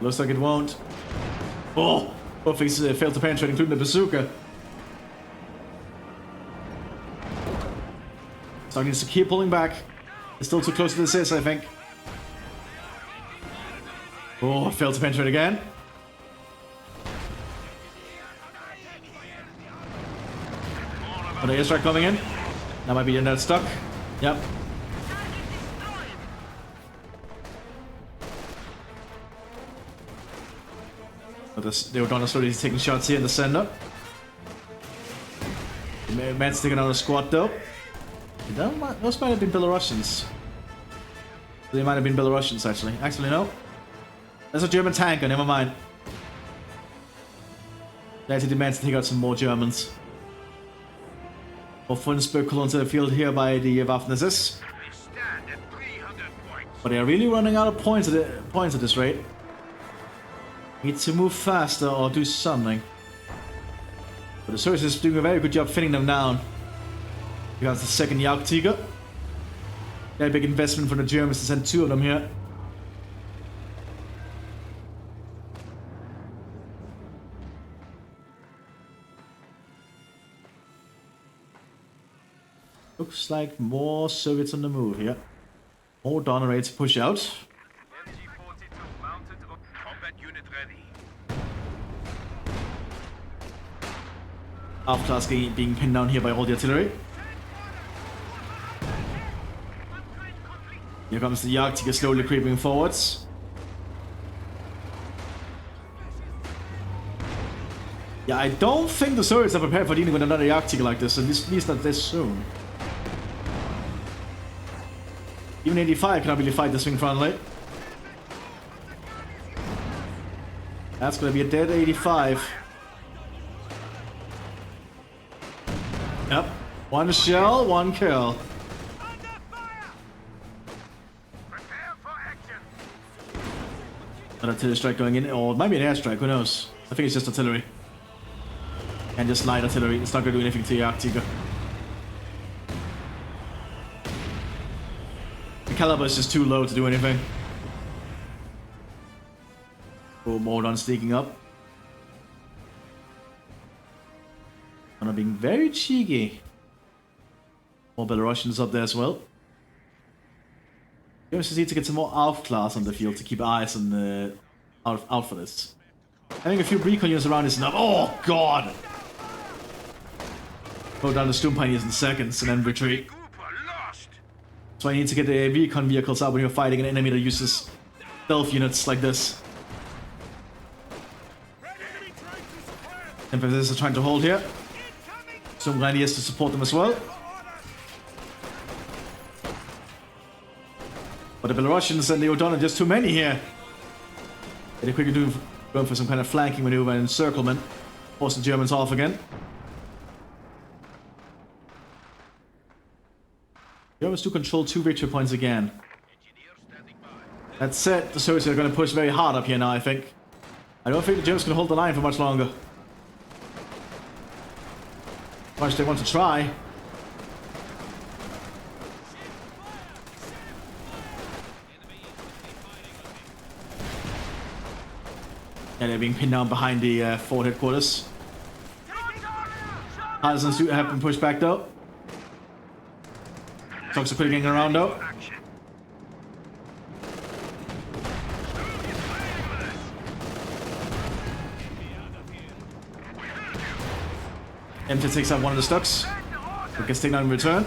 Speaker 1: Looks like it won't. Oh, both things failed to penetrate, including the bazooka. Stock needs to keep pulling back. It's still too close to the Sis, I think. Oh, failed to penetrate again. Another airstrike coming in. That might be in that stuck. Yep. But they were done slowly taking shots here in the center. The man's taking out a squad though. Those might have been Belarusians. They might have been Belarusians actually. Actually, no. There's a German tanker, never mind. They actually demands to take out some more Germans. Wolfensburg pull onto the field here by the Waffen-SS. But they are really running out of points at this rate. Need to move faster or do something. But the Soviets is doing a very good job thinning them down. Because the second Jagdtiger. Very big investment for the Germans to send 2 of them here. Looks like more Soviets on the move here. More Donner raids push out.
Speaker 2: MG-42 mounted, combat unit ready.
Speaker 1: Outclass being pinned down here by all the artillery. Here comes the Arctica slowly creeping forwards. Yeah, I don't think the Soviets are prepared for dealing with another Arctica like this, at least not this soon. Even 85 cannot really fight this thing frontally. That's gonna be a dead 85. Yep. One shell, one kill. An artillery strike going in, or it might be an airstrike, who knows? I think it's just artillery. And just light artillery, it's not gonna do anything to the Arctica. The caliber is just too low to do anything. Oh, Mordon sneaking up. And I'm being very cheeky. More Belarusians up there as well. We just need to get some more outclass on the field to keep eyes on the out for this. Having a few recon units around is enough. Oh god! Go down the Stoom Pioneers in seconds and then retreat. So I need to get the recon vehicles out when you're fighting an enemy that uses stealth units like this. Mthis is trying to hold here. Some Gladiators to support them as well. But the Belarusians and the Odon are just too many here. They're quickly going for some kind of flanking maneuver and encirclement. Force the Germans off again. Germans do control 2 victory points again. That said, the Soviets are going to push very hard up here now, I think. I don't think the Germans can hold the line for much longer. Much they want to try. Yeah, they're being pinned down behind the fort headquarters. Partisans have been pushed back though. Trucks are quickly getting around though. Mthis takes out one of the stucks. It gets taken out in return.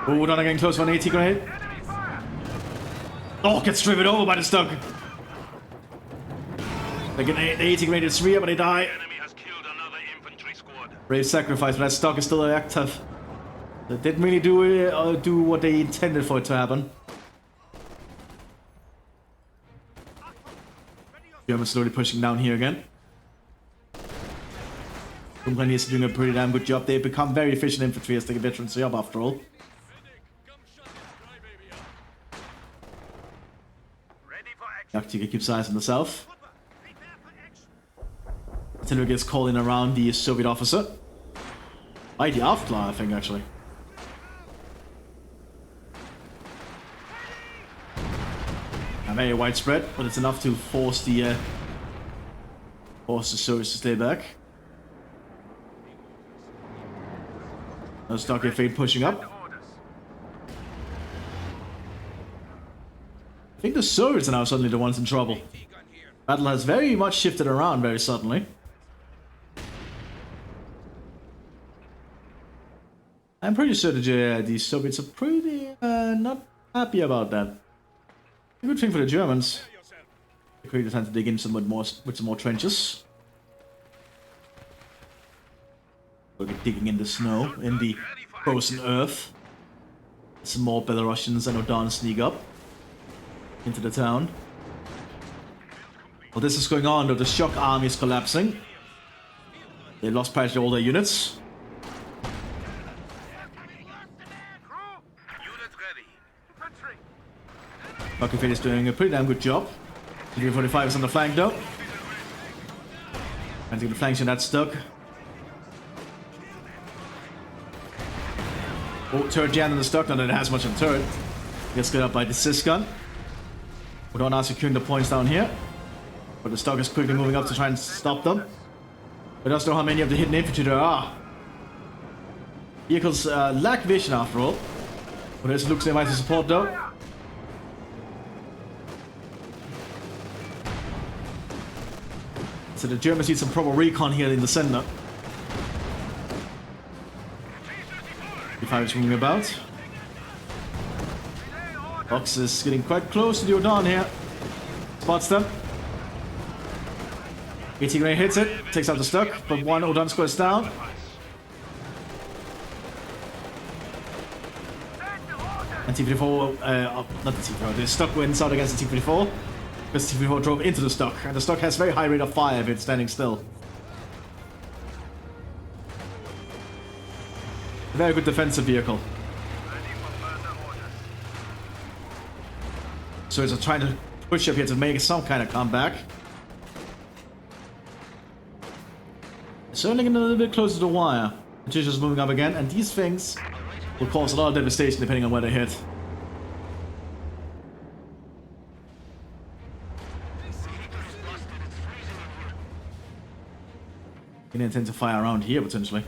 Speaker 1: Oh, not getting close for an AT grenade. Oh, gets driven over by the stuck. They get the AT grenade is 3 but they die. Brave sacrifice, but that stock is still active. They didn't really do what they intended for it to happen. Germans slowly pushing down here again. Company is doing a pretty damn good job. They've become very efficient infantry as the veterans job after all. Arctica keeps eyes on the south. Artillery gets called in around the Soviet officer. By the Afghan, I think, actually. Very widespread, but it's enough to force the Soviets to stay back. Now Stockade Fade pushing up. I think the Soviets are now suddenly the ones in trouble. Battle has very much shifted around very suddenly. I'm pretty sure that the Soviets are pretty not happy about that. A good thing for the Germans. They create time to dig in some more with some more trenches. Look at digging in the snow, in the frozen earth. Some more Belarusians and Odon sneak up into the town. Well, this is going on though. The shock army is collapsing. They lost practically all their units. Rocket is doing a pretty damn good job. 45 is on the flank though. I think the flanks are not stuck. Oh, turret jam in the stock, not that it has much of a turret. Gets cut up by the Cis gun. We're not securing the points down here. But the stock is quickly moving up to try and stop them. We don't know how many of the hidden infantry there are. Vehicles lack vision after all. But there's looks they might support though. So the Germans need some proper recon here in the center. T-5 is moving about. Box is getting quite close to the Odon here. Spots them. AT grenade hits it, takes out the Stuck, but one Odon squad is down. And T-54, not the T-54, the Stuck wins out against the T-54. Because the T-54 drove into the Stuck, and the Stuck has very high rate of fire if it's standing still. A very good defensive vehicle. So it's trying to push up here to make some kind of comeback. Certainly getting a little bit closer to the wire. British is moving up again, and these things will cause a lot of devastation depending on where they hit. Can intend to fire around here potentially.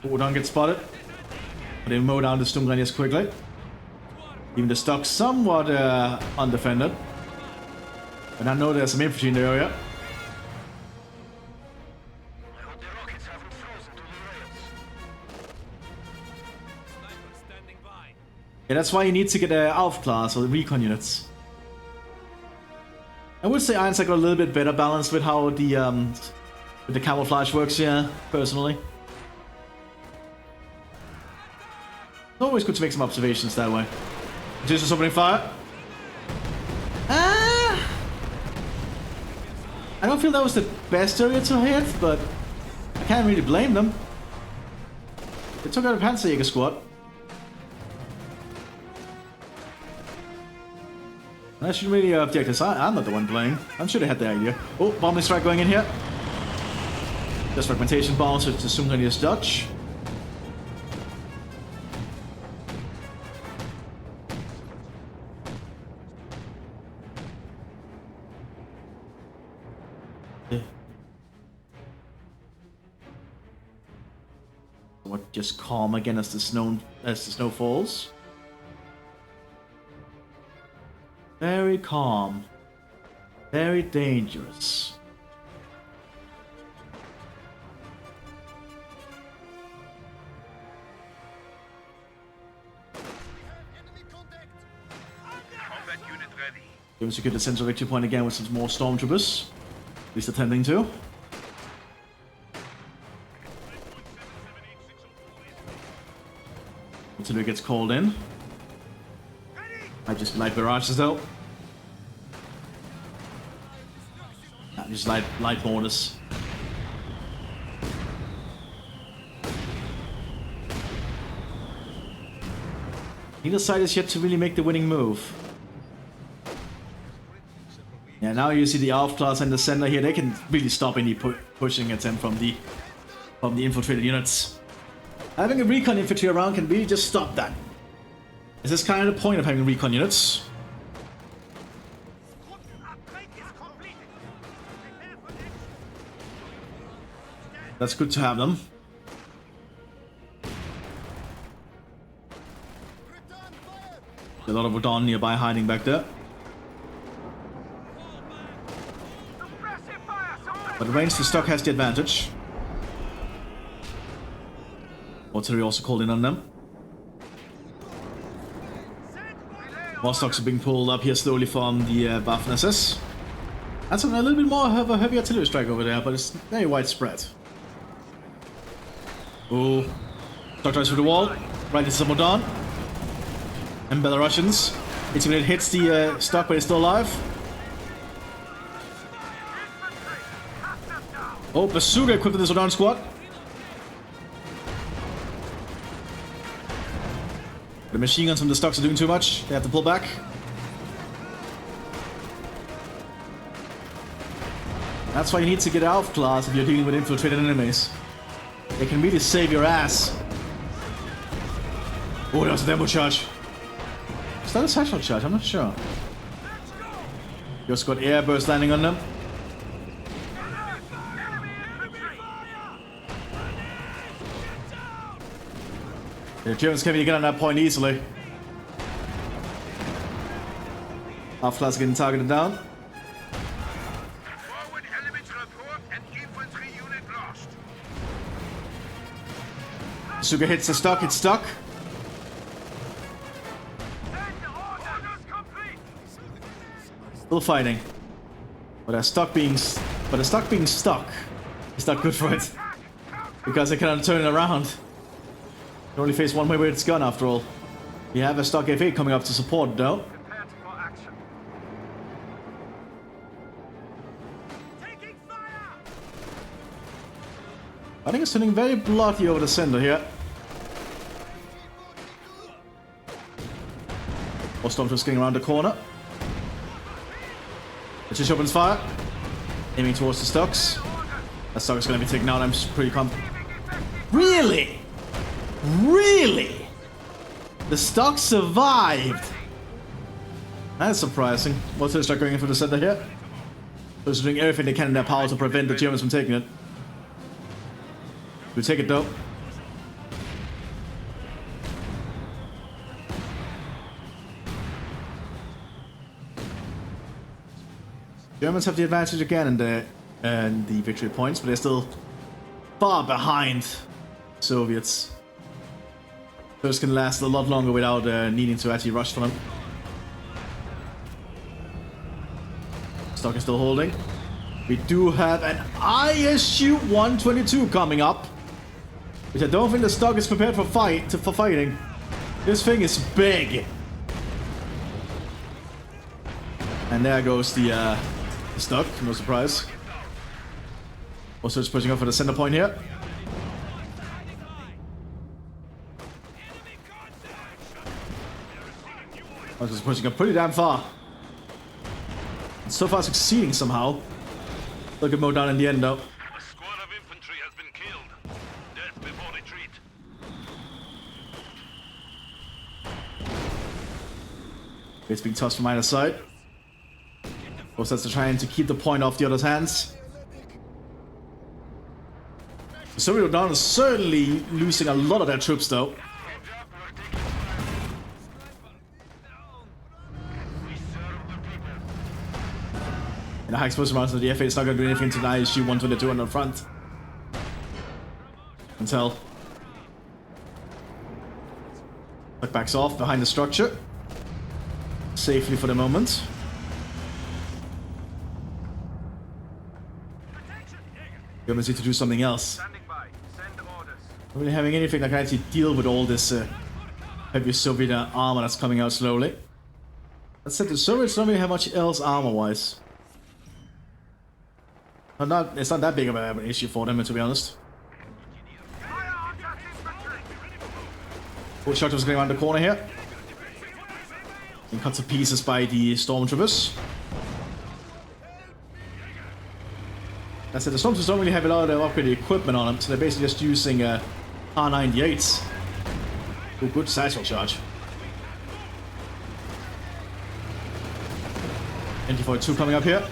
Speaker 1: Oh, don't get spotted. But they mow down the Sturmgrenadiers quickly. Even the Stuck somewhat undefended. And I know there's some infantry in the area. Yeah, that's why you need to get Alpha class or the recon units. I would say Irons got a little bit better balanced with how the camouflage works here, personally. It's always good to make some observations that way. Just opening fire. I don't feel that was the best area to hit, but I can't really blame them. They took out a Panzerjäger squad. I should really object, I'm not the one playing. I'm sure they had the idea. Oh, bombing strike going in here. Just fragmentation bombs, which is Sturmgrenadiers Dutch. What, just calm again as the snow falls. Very calm. Very dangerous. We've secured the central victory point again with some more stormtroopers. At least attempting to. Until it gets called in. I just light barrages though. Just light mortars. Neither side is yet to really make the winning move. Yeah, now you see the Alpha class in the center here. They can really stop any pushing attempt from the infiltrated units. Having a recon infantry around can really just stop that. This is kind of the point of having recon units. That's good to have them. A lot of Odon nearby hiding back there. But the range to Stuck has the advantage. Artillery also called in on them. More Stucks are being pulled up here slowly from the Waffen-SS. That's a little bit more of a heavy artillery strike over there, but it's very widespread. Ooh. Stuck drives through the wall, right into some Odon. And Belarusians. It's when it hits the Stuck, but it's still alive. Oh, bazooka equipped with this Odon squad. The machine guns from the Stucks are doing too much. They have to pull back. That's why you need to get Alpha class if you're dealing with infiltrated enemies. They can really save your ass. Oh, that was a demo charge. Is that a satchel charge? I'm not sure. Just got airburst landing on them. The Germans can't really get on that point easily. Alpha class getting targeted down. Suga hits the stock, it's stuck. Still fighting. But the stock being stuck is not good for it. Because it cannot turn it around. You only face one way where it's gone after all. You have a stock F8 coming up to support though. I think it's turning very bloody over the center here. More Stormtroopers getting around the corner. It just opens fire. Aiming towards the stocks. That stock is going to be taken out, I'm pretty confident. Really? Really? The stock survived? That's surprising. What's this start going in for the center here? They're doing everything they can in their power to prevent the Germans from taking it. We take it though. Germans have the advantage again in the victory points, but they're still far behind Soviets. So this can last a lot longer without needing to actually rush for them. Stock is still holding. We do have an ISU 122 coming up, which I don't think the stock is prepared for fighting. This thing is big. And there goes the stock, no surprise. Also just pushing up for the center point here. Also just pushing up pretty damn far. And so far succeeding somehow. Look at Mo down in the end though.
Speaker 2: A squad of infantry has been killed. Death before retreat.
Speaker 1: It's being tossed from either side. Of course, that's trying to keep the point off the other's hands. The Soviet Dawn is certainly losing a lot of their troops though. In a high explosive round, so the F8 is not going to do anything to the ISU 122 on the front. Until it backs off behind the structure. Safely for the moment. Germans need to do something else. Not really having anything that can actually deal with all this heavy Soviet armor that's coming out slowly. That said, the Soviets don't really have much else armor-wise. It's not that big of an issue for them, to be honest. Full shot was going around the corner here. Being cut to pieces by the Stormtroopers. I said the Stormtroopers don't really have a lot of upgraded equipment on them, so they're basically just using R98s. Oh, good satchel charge. NT-42 coming up here.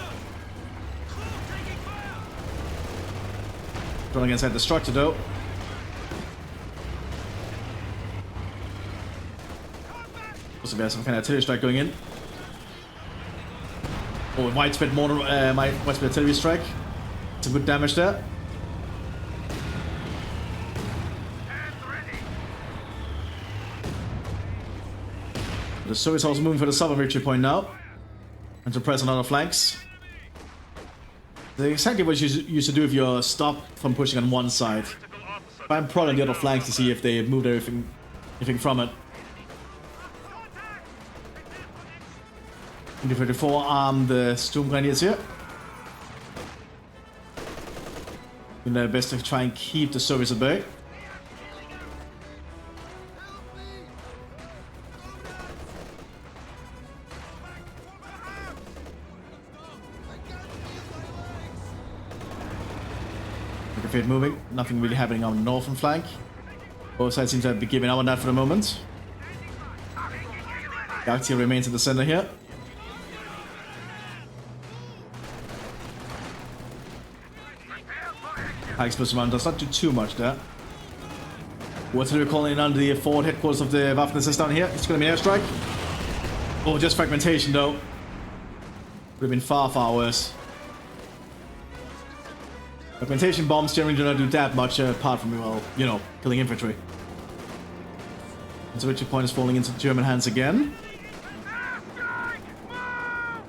Speaker 1: Running inside the structure though. Also, we have some kind of artillery strike going in. Oh, widespread mortar, widespread artillery strike. Some good damage there. The Soviets also moving for the southern victory point now. And to press on other flanks. That's exactly what you used to do if you're stopped from pushing on one side. I'm prodding the other flanks to see if they moved anything from it. NT-34 arm the Sturm Grenadiers here. Doing their best to try and keep the Soviets at bay. Fate moving, nothing really happening on the northern flank. Both sides seem to be giving up on that for the moment. Galactia remains in the center here. High explosive round does not do too much there. What's it calling in under the forward headquarters of the Waffen down here? It's going to be an airstrike. Oh, just fragmentation though. Would have been far, far worse. Fragmentation bombs generally do not do that much apart from, well, you know, killing infantry. So victory point is falling into German hands again.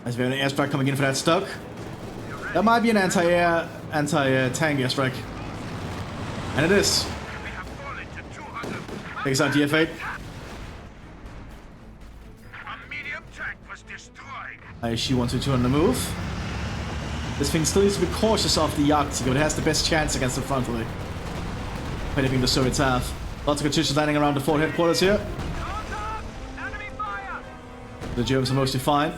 Speaker 1: As we have an airstrike coming in for that stuck. That might be an anti-air, anti-tank airstrike. And it is. Takes out DF8. ISU-122 on the move. This thing still needs to be cautious of the Arctic, but it has the best chance against the frontal. If anything the Soviets have. Lots of Katyushas landing around the fort headquarters here. The Germans are mostly fine.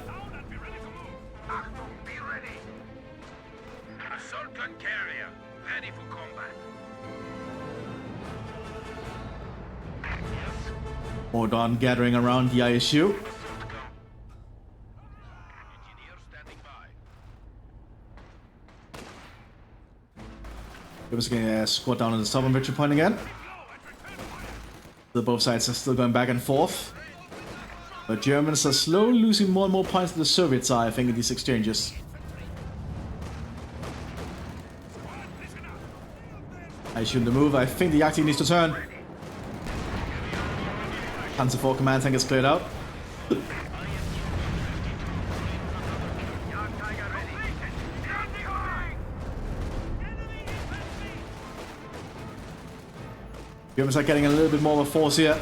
Speaker 1: More Dawn gathering around the ISU. Germans getting a squad down on the southern victory point again. Both sides are still going back and forth. But Germans are slowly losing more and more points to the Soviets are, I think, in these exchanges. I shoot the move. I think the Yakti needs to turn. Panzer IV command tank is cleared out. Germans are getting a little bit more of a force here.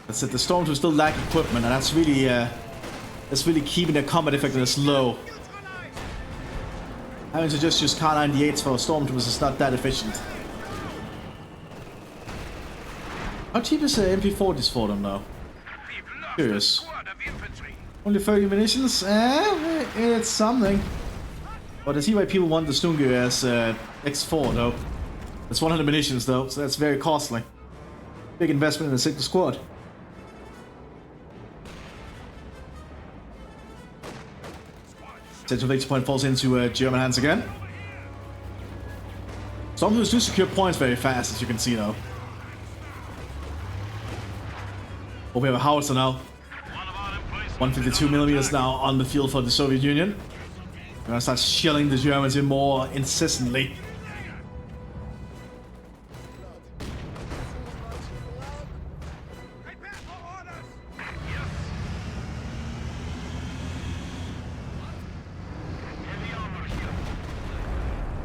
Speaker 1: That's it. The Stormtroopers still lack equipment, and that's really keeping their combat effectiveness low. Having to just use Kar-98s for Stormtroopers is not that efficient. How cheap is the MP40s for them, though? Curious. Only 30 munitions? It's something. But I see why people want the Stungu as X4, though. That's 100 munitions, though, so that's very costly. Big investment in a single squad. Central victory point falls into German hands again. Stormtroopers do secure points very fast, as you can see, though. Oh, we have a howitzer now. 152mm now on the field for the Soviet Union. We're gonna start shelling the Germans in more insistently.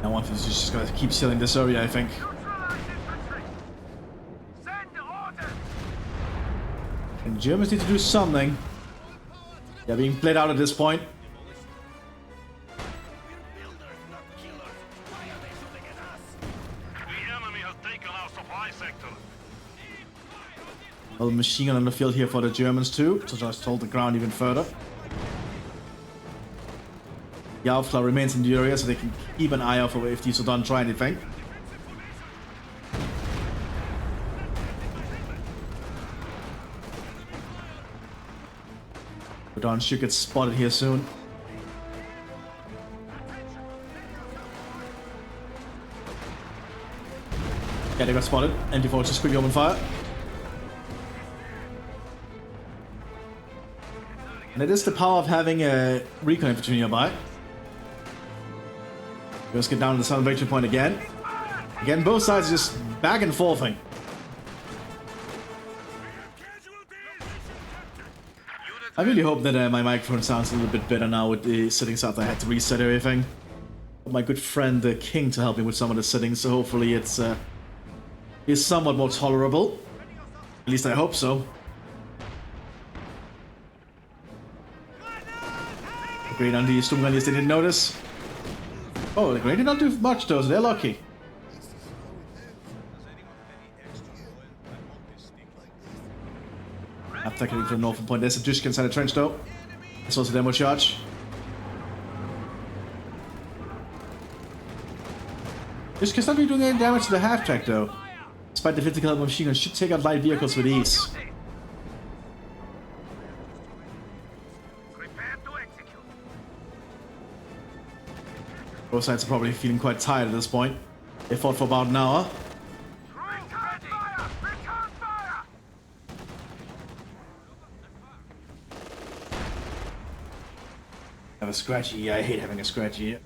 Speaker 1: Now Mthis is just gonna keep shelling this area, I think. And Germans need to do something. They're being played out at this point. Well, machine gun on the field here for the Germans too, to just hold the ground even further. The Outflow remains in the area, so they can keep an eye out for if these don't try anything. Don should get spotted here soon. Yeah, they got spotted. NT4 just quickly open fire. And it is the power of having a recon infantry nearby. Let's get down to the southern victory point again. Again, both sides are just back and forthing. I really hope that my microphone sounds a little bit better now with the settings out. I had to reset everything. Got my good friend King to help me with some of the settings, so hopefully it's is somewhat more tolerable. At least I hope so. Great on the Sturmgunners, they didn't notice. Oh, the Great did not do much though, so they're lucky. Attacking from northern point. There's a Dushka inside the trench though. That's also a demo charge. Dushka's not really doing any damage to the half track though. Despite the 50 caliber machine gun, should take out light vehicles with ease. Both sides are probably feeling quite tired at this point. They fought for about an hour. Have a scratchy. Yeah, I hate having a scratchy.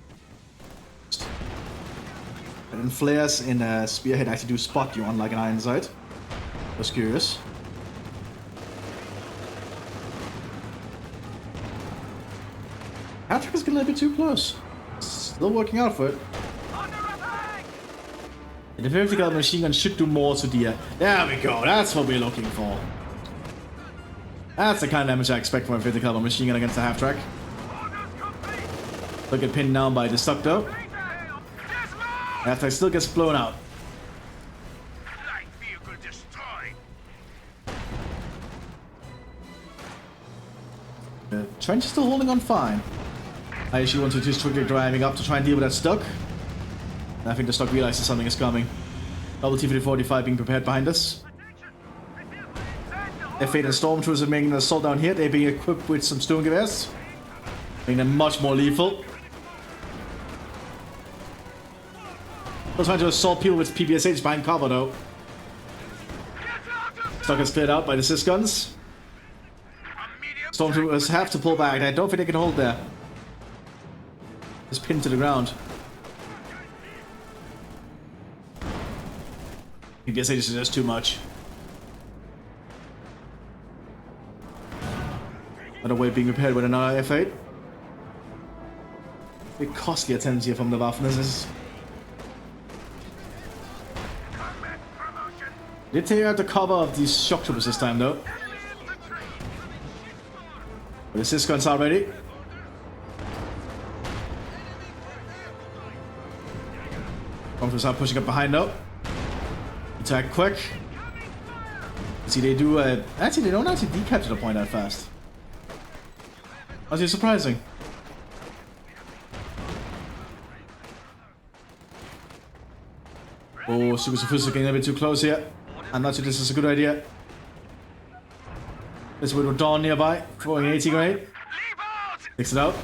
Speaker 1: And and flares in Spearhead actually do spot you, unlike an iron sight. Just curious. Patrick is getting a bit too close. Still working out for it. The 50 caliber machine gun should do more to the... there we go, that's what we're looking for. That's the kind of damage I expect from a 50 caliber machine gun against the half-track. They'll get pinned down by the stock though. Half-track still gets blown out. The trench is still holding on fine. I actually want to just quickly driving up to try and deal with that stock. I think the stock realizes something is coming. Double T-45 being prepared behind us. F8 and Stormtroopers are making an assault down here. They're being equipped with some stone geweers, making them much more lethal. They're trying to assault people with PPSH behind cover though. Stock is cleared out by the Sys guns. Stormtroopers have to pull back. I don't think they can hold there. Just pinned to the ground. PPSH is just too much. Another way being repaired with another F8. Big costly attempts here from the Waffen. This is... did take out the cover of these shock troopers this time though. The Sys guns are ready. Stormtroopers are pushing up behind though. Attack quick. See, they do. Actually, they don't actually decapture the point that fast. That's surprising. Oh, Super Sophisticated getting a bit too close here. I'm not sure this is a good idea. This with Dawn nearby, throwing an 80 grenade. Takes it out.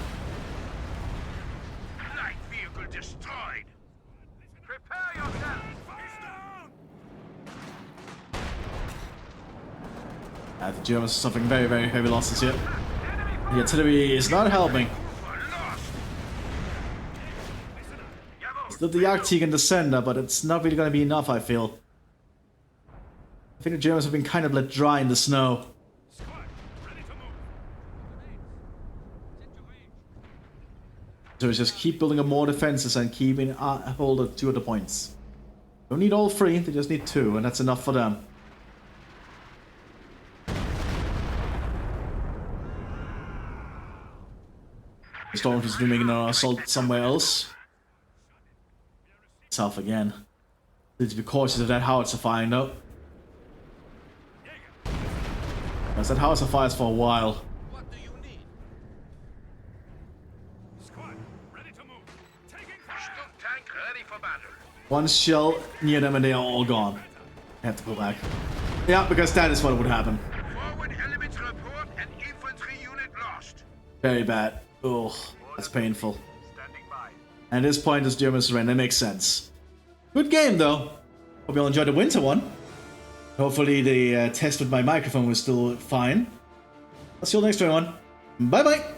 Speaker 1: The Germans are suffering very, very heavy losses here. The artillery is not helping. Still the Arctic in the center, but it's not really going to be enough, I feel. I think the Germans have been kind of let dry in the snow. So it's just keep building up more defenses and keeping hold of 2 of the points. Don't need all 3, they just need 2, and that's enough for them. The Stormtroopers are making an assault somewhere else. South again. Need to be cautious of that howitzer firing though. Because that howitzer fires for a while. One shell near them and they are all gone. I have to pull back. Yeah, because that is what would happen. Very bad. Ugh, that's painful. And at this point, this German surrender makes sense. Good game though. Hope you all enjoyed the winter one. Hopefully the test with my microphone was still fine. I'll see you all next time, everyone. Bye bye!